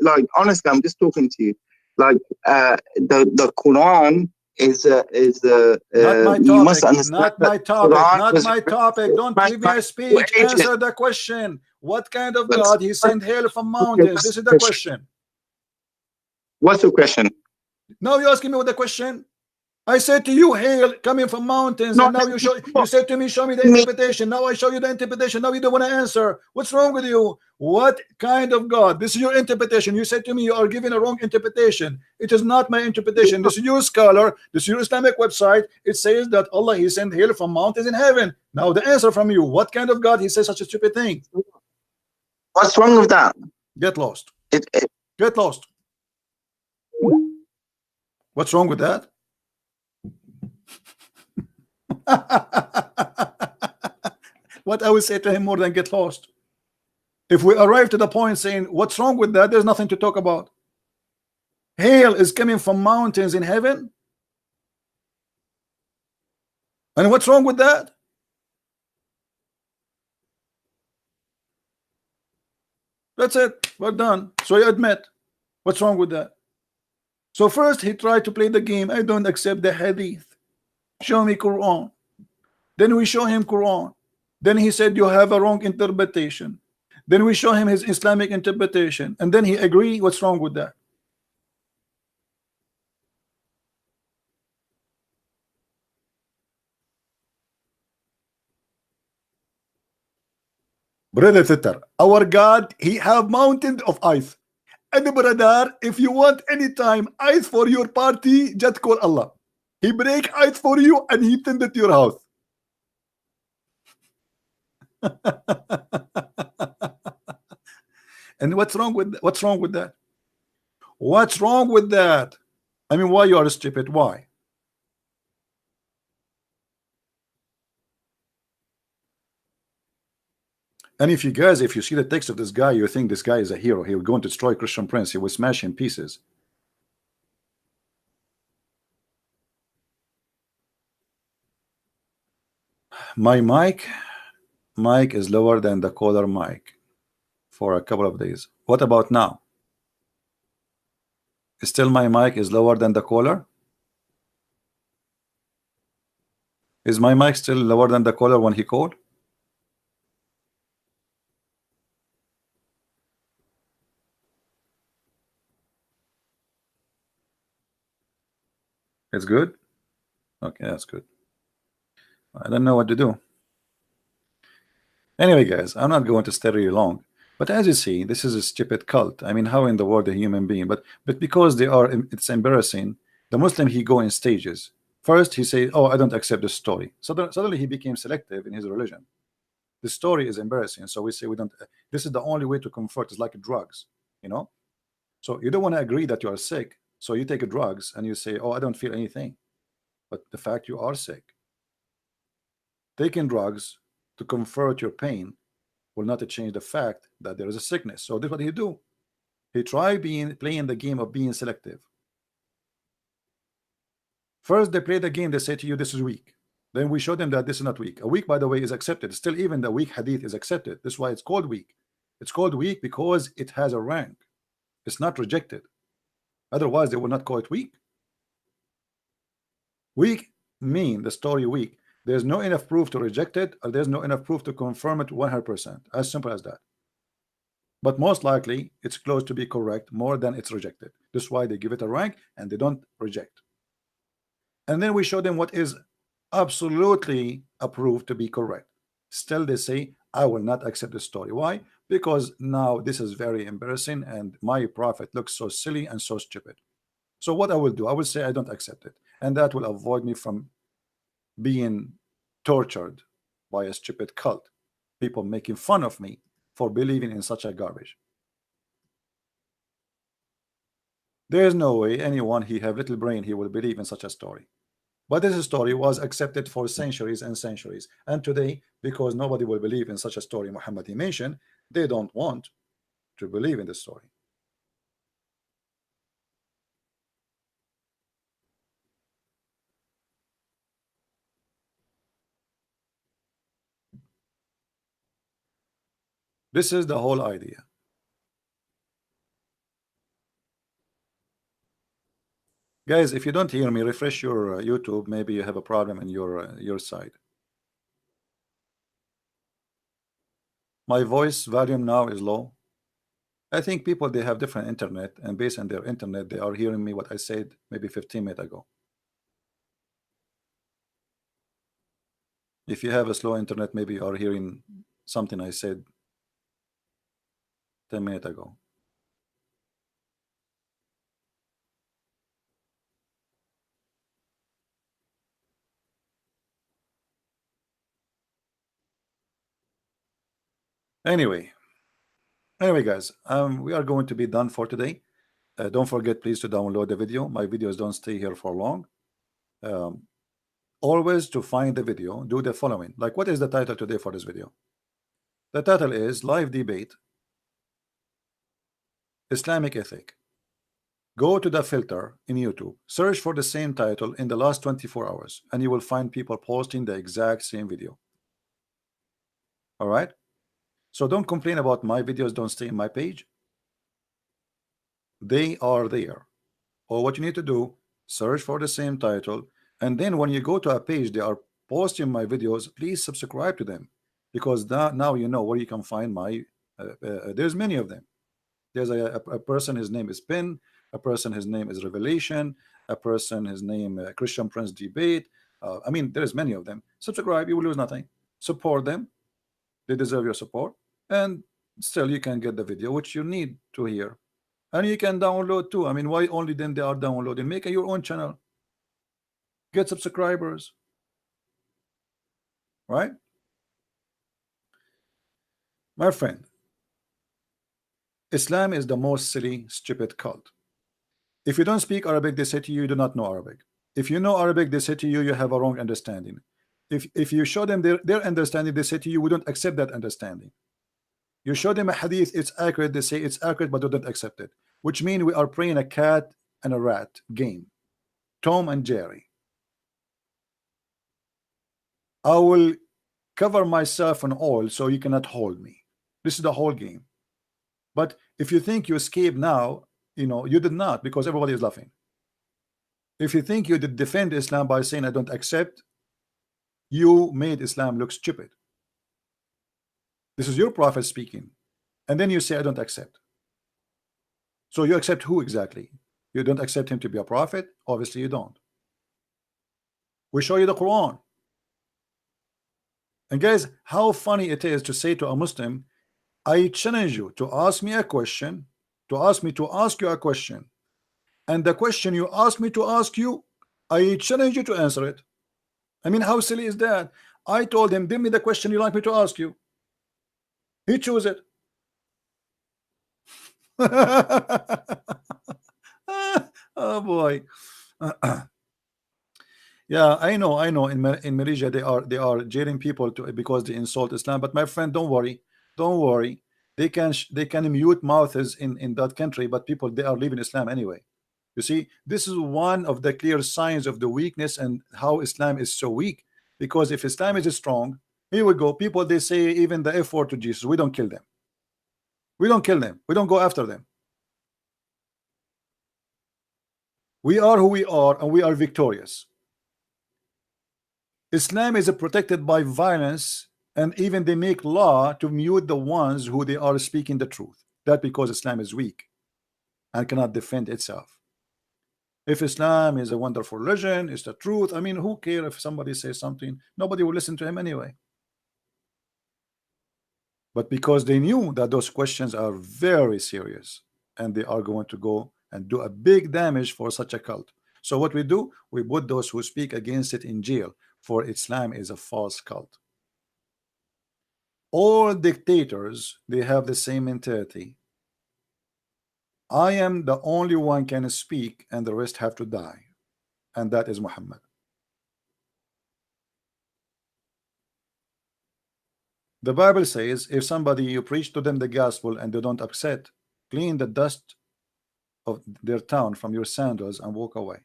like honestly, I'm just talking to you. Like the Quran is not my topic. you must understand. Not my topic. Quran Not was my topic. Don't give me a speech. Answer the question. What kind of God he sent hail from mountains? This is the question. What's your question? Now you're asking me what the question. I said to you, hail coming from mountains, and now you said to me, show me the interpretation. Now I show you the interpretation. Now you don't want to answer. What's wrong with you? What kind of God? This is your interpretation. You said to me you are giving a wrong interpretation. It is not my interpretation. This is your scholar. This is your Islamic website. It says that Allah he sent hail from mountains in heaven. Now the answer from you. What kind of God he says such a stupid thing? What's wrong with that? Get lost. Get lost. What's wrong with that? What I will say to him more than get lost. If we arrive to the point saying what's wrong with that, there's nothing to talk about. Hail is coming from mountains in heaven, and what's wrong with that? That's it. We're done. So you admit what's wrong with that. So first he tried to play the game. I don't accept the hadith. Show me Quran. Then we show him Quran. Then he said you have a wrong interpretation. Then we show him his Islamic interpretation, and then he agree. What's wrong with that? Brother Sitter, our God, he have mountains of ice. And brother, if you want any time ice for your party, just call Allah. He break ice for you and he send it to your house. And what's wrong with that? What's wrong with that? I mean, why you are stupid? Why? And if you see the text of this guy, you think this guy is a hero. He will go and destroy Christian Prince. He will smash him pieces. My mic is lower than the caller mic for a couple of days. What about now? Still my mic is lower than the caller? Is my mic still lower than the caller when he called? It's good? Okay, that's good. I don't know what to do. Anyway, guys, I'm not going to stay really long. But as you see, this is a stupid cult. I mean, how in the world a human being? But because they are, it's embarrassing. The Muslim, he go in stages. First, he say, "Oh, I don't accept this story." So suddenly he became selective in his religion. The story is embarrassing, so we say we don't. This is the only way to comfort. It's like drugs, you know. So you don't want to agree that you are sick, so you take drugs and you say, "Oh, I don't feel anything," but the fact you are sick. Taking drugs to comfort your pain will not change the fact that there is a sickness. So this is what he do. He try playing the game of being selective. First, they play the game. They say to you, "This is weak." Then we show them that this is not weak. A weak, by the way, is accepted. Still, even the weak hadith is accepted. That's why it's called weak. It's called weak because it has a rank. It's not rejected. Otherwise, they will not call it weak. Weak mean the story weak. There's no enough proof to reject it, or there's no enough proof to confirm it 100%. As simple as that. But most likely, it's close to be correct more than it's rejected. That's why they give it a rank and they don't reject. And then we show them what is absolutely approved to be correct. Still, they say, I will not accept the story. Why? Because now this is very embarrassing and my prophet looks so silly and so stupid. So what I will do, I will say I don't accept it, and that will avoid me from being tortured by a stupid cult, people making fun of me for believing in such a garbage. There is no way anyone he have little brain he will believe in such a story. But this story was accepted for centuries and centuries, and today, because nobody will believe in such a story Muhammad he mentioned, they don't want to believe in the story. This is the whole idea. Guys, if you don't hear me, refresh your YouTube. Maybe you have a problem in your side. My voice volume now is low. I think people, they have different internet, and based on their internet, they are hearing me what I said maybe 15 minutes ago. If you have a slow internet, maybe you are hearing something I said 10 minutes ago. Anyway, guys, we are going to be done for today. Don't forget, please, to download the video. My videos don't stay here for long. Always, to find the video, do the following. Like, what is the title today for this video? The title is Live Debate, Islamic Ethic. Go to the filter in YouTube, search for the same title in the last 24 hours, and you will find people posting the exact same video. All right? So don't complain about my videos don't stay in my page. They are there. Or what you need to do, search for the same title, and then when you go to a page they are posting my videos, please subscribe to them, because now you know where you can find my there's many of them. There's a person, his name is Pin, a person, his name is Revelation, a person, his name Christian Prince Debate. I mean, there's many of them. Subscribe, you will lose nothing. Support them, they deserve your support, and still you can get the video which you need to hear, and you can download too. I mean, why only then they are downloading? Make your own channel, get subscribers, right? My friend, Islam is the most silly, stupid cult. If you don't speak Arabic, they say to you, you do not know Arabic. If you know Arabic, they say to you, you have a wrong understanding. If you show them their understanding, they say to you, we don't accept that understanding. You show them a hadith, it's accurate, they say it's accurate, but they don't accept it. Which means we are playing a cat and a rat game, Tom and Jerry. I will cover myself in oil so you cannot hold me. This is the whole game. But if you think you escape now, you know you did not, because everybody is laughing. If you think you did defend Islam by saying I don't accept, you made Islam look stupid. This is your prophet speaking, and then you say I don't accept. So you accept who exactly? You don't accept him to be a prophet? Obviously you don't. We show you the Quran. And guys, how funny it is to say to a Muslim, I challenge you to ask me a question, to ask me to ask you a question, and the question you ask me to ask you, I challenge you to answer it. I mean, how silly is that? I told him, give me the question you like me to ask you. He chose it. Oh boy. Yeah, I know. In Malaysia they are jailing people because they insult Islam. But my friend, don't worry. They can mute mouths in that country, but people, they are leaving Islam anyway. You see, this is one of the clear signs of the weakness and how Islam is so weak. Because if Islam is strong, here we go. People, they say even the F word to Jesus. We don't kill them. We don't kill them. We don't go after them. We are who we are, and we are victorious. Islam is protected by violence, and even they make law to mute the ones who they are speaking the truth. That because Islam is weak and cannot defend itself. If Islam is a wonderful religion, it's the truth. I mean, who cares if somebody says something? Nobody will listen to him anyway. But because they knew that those questions are very serious, and they are going to go and do a big damage for such a cult. So what we do, we put those who speak against it in jail, for Islam is a false cult. All dictators, they have the same mentality. I am the only one can speak, and the rest have to die, and that is Muhammad. The Bible says, if somebody you preach to them the gospel and they don't accept, clean the dust of their town from your sandals and walk away.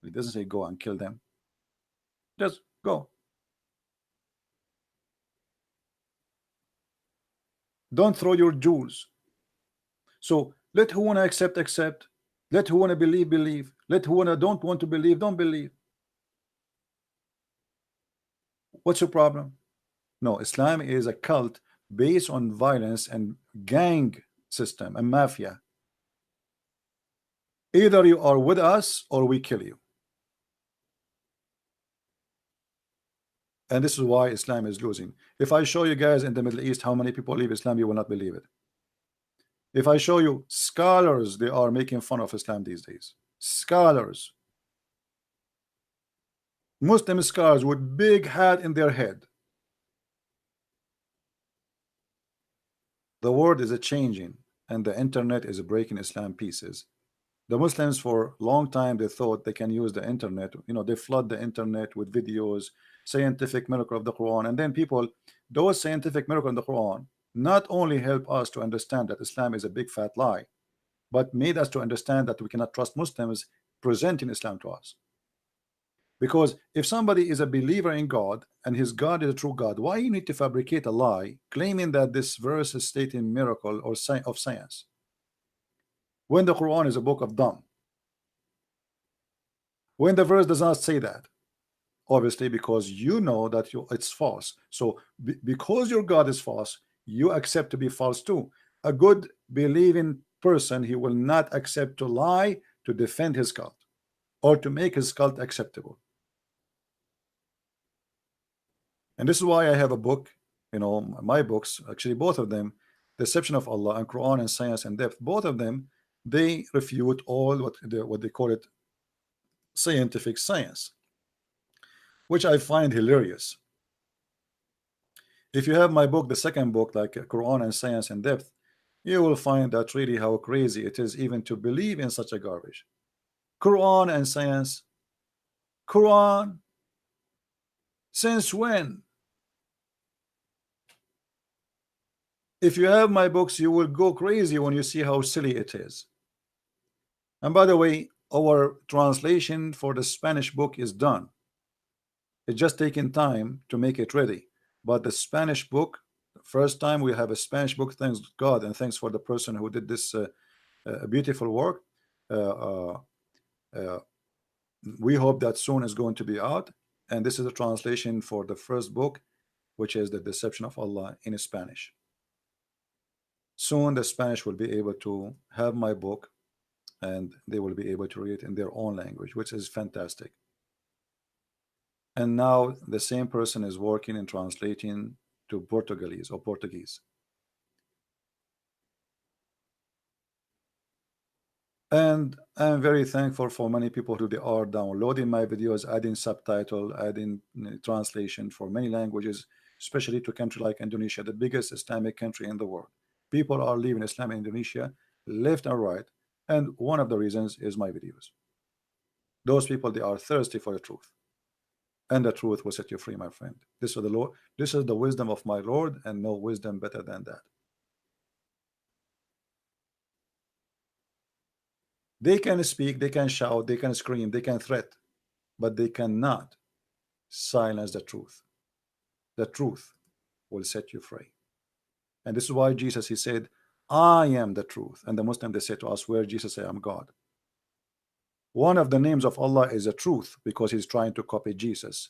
It doesn't say go and kill them. Just go. Don't throw your jewels. So let who wanna accept, accept. Let who wanna believe, believe. Let who wanna don't want to believe, don't believe. What's your problem? No, Islam is a cult based on violence and gang system and mafia. Either you are with us or we kill you. And this is why Islam is losing. If I show you guys in the Middle East how many people leave Islam, you will not believe it. If I show you scholars, they are making fun of Islam these days. Scholars. Muslim scholars with big hat in their head. The world is a changing, and the internet is breaking Islam pieces. The Muslims for a long time they thought they can use the internet. You know, they flood the internet with videos, scientific miracle of the Quran, and then people, those scientific miracle in the Quran not only help us to understand that Islam is a big fat lie, but made us to understand that we cannot trust Muslims presenting Islam to us. Because if somebody is a believer in God and his God is a true God, why you need to fabricate a lie claiming that this verse is stating miracle or of science when the Quran is a book of dumb? When the verse does not say that, obviously because you know that it's false. So because your God is false, you accept to be false too. A good believing person, he will not accept to lie to defend his cult or to make his cult acceptable. And this is why I have a book, you know, my books, actually both of them, Deception of Allah and Quran and Science and Depth, both of them, they refute all what they call it scientific science, which I find hilarious. If you have my book, the second book, like Quran and Science and Depth, you will find that really how crazy it is even to believe in such a garbage. Quran and Science. Quran? Since when? If you have my books, you will go crazy when you see how silly it is. And by the way, our translation for the Spanish book is done. It's just taking time to make it ready. But the Spanish book, first time we have a Spanish book, thanks God, and thanks for the person who did this beautiful work. We hope that soon is going to be out. And this is a translation for the first book, which is the Deception of Allah in Spanish. Soon the Spanish will be able to have my book, and they will be able to read it in their own language, which is fantastic. And now the same person is working and translating to Portuguese or Portuguese. And I'm very thankful for many people who they are downloading my videos, adding subtitle, adding translation for many languages, especially to a country like Indonesia, the biggest Islamic country in the world. People are leaving Islam in Indonesia left and right, and one of the reasons is my videos. Those people, they are thirsty for the truth, and the truth will set you free, my friend. This is the Lord. This is the wisdom of my Lord, and no wisdom better than that. They can speak, they can shout, they can scream, they can threat, but they cannot silence the truth. The truth will set you free. And this is why Jesus, he said, I am the truth. And the Muslim, they say to us, where Jesus say, I'm God. One of the names of Allah is the truth, because he's trying to copy Jesus,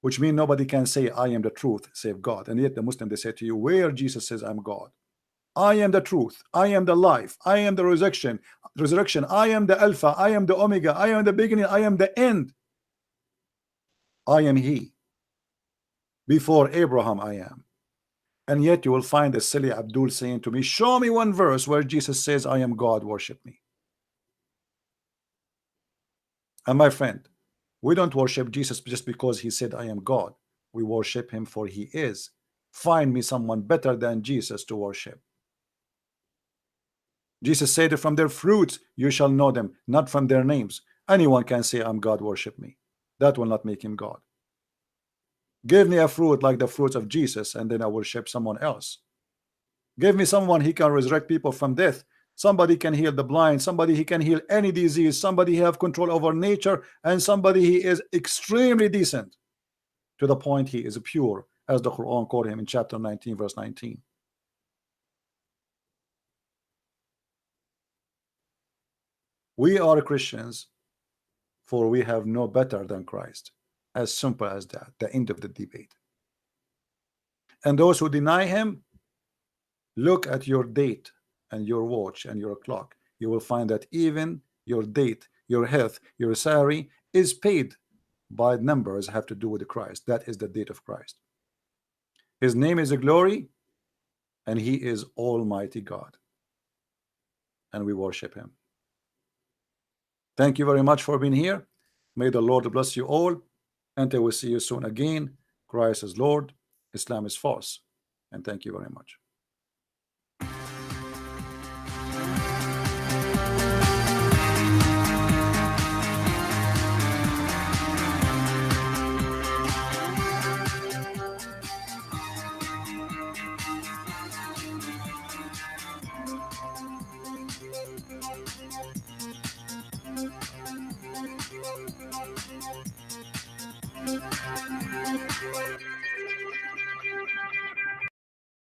which means nobody can say I am the truth save God. And yet the Muslim, they say to you, where Jesus says I'm God. I am the truth, I am the life, I am the resurrection, I am the Alpha, I am the Omega, I am the beginning, I am the end. I am he. Before Abraham I am. And yet you will find a silly Abdul saying to me, show me one verse where Jesus says I am God, worship me. And my friend, we don't worship Jesus just because he said I am God. We worship him for he is. Find me someone better than Jesus to worship. Jesus said, from their fruits you shall know them, not from their names. Anyone can say I'm God, worship me. That will not make him God. Give me a fruit like the fruits of Jesus, and then I worship someone else. Give me someone he can resurrect people from death. Somebody can heal the blind, somebody he can heal any disease, somebody he have control over nature, and somebody he is extremely decent to the point he is pure, as the Quran called him in chapter 19 verse 19. We are Christians, for we have no better than Christ. As simple as that, the end of the debate. And those who deny him, look at your date and your watch and your clock. You will find that even your date, your health, your salary is paid by numbers have to do with Christ. That is the date of Christ. His name is a glory, and he is Almighty God, and we worship him. Thank you very much for being here. May the Lord bless you all. Until we see you soon again. Christ is Lord, Islam is false. And thank you very much.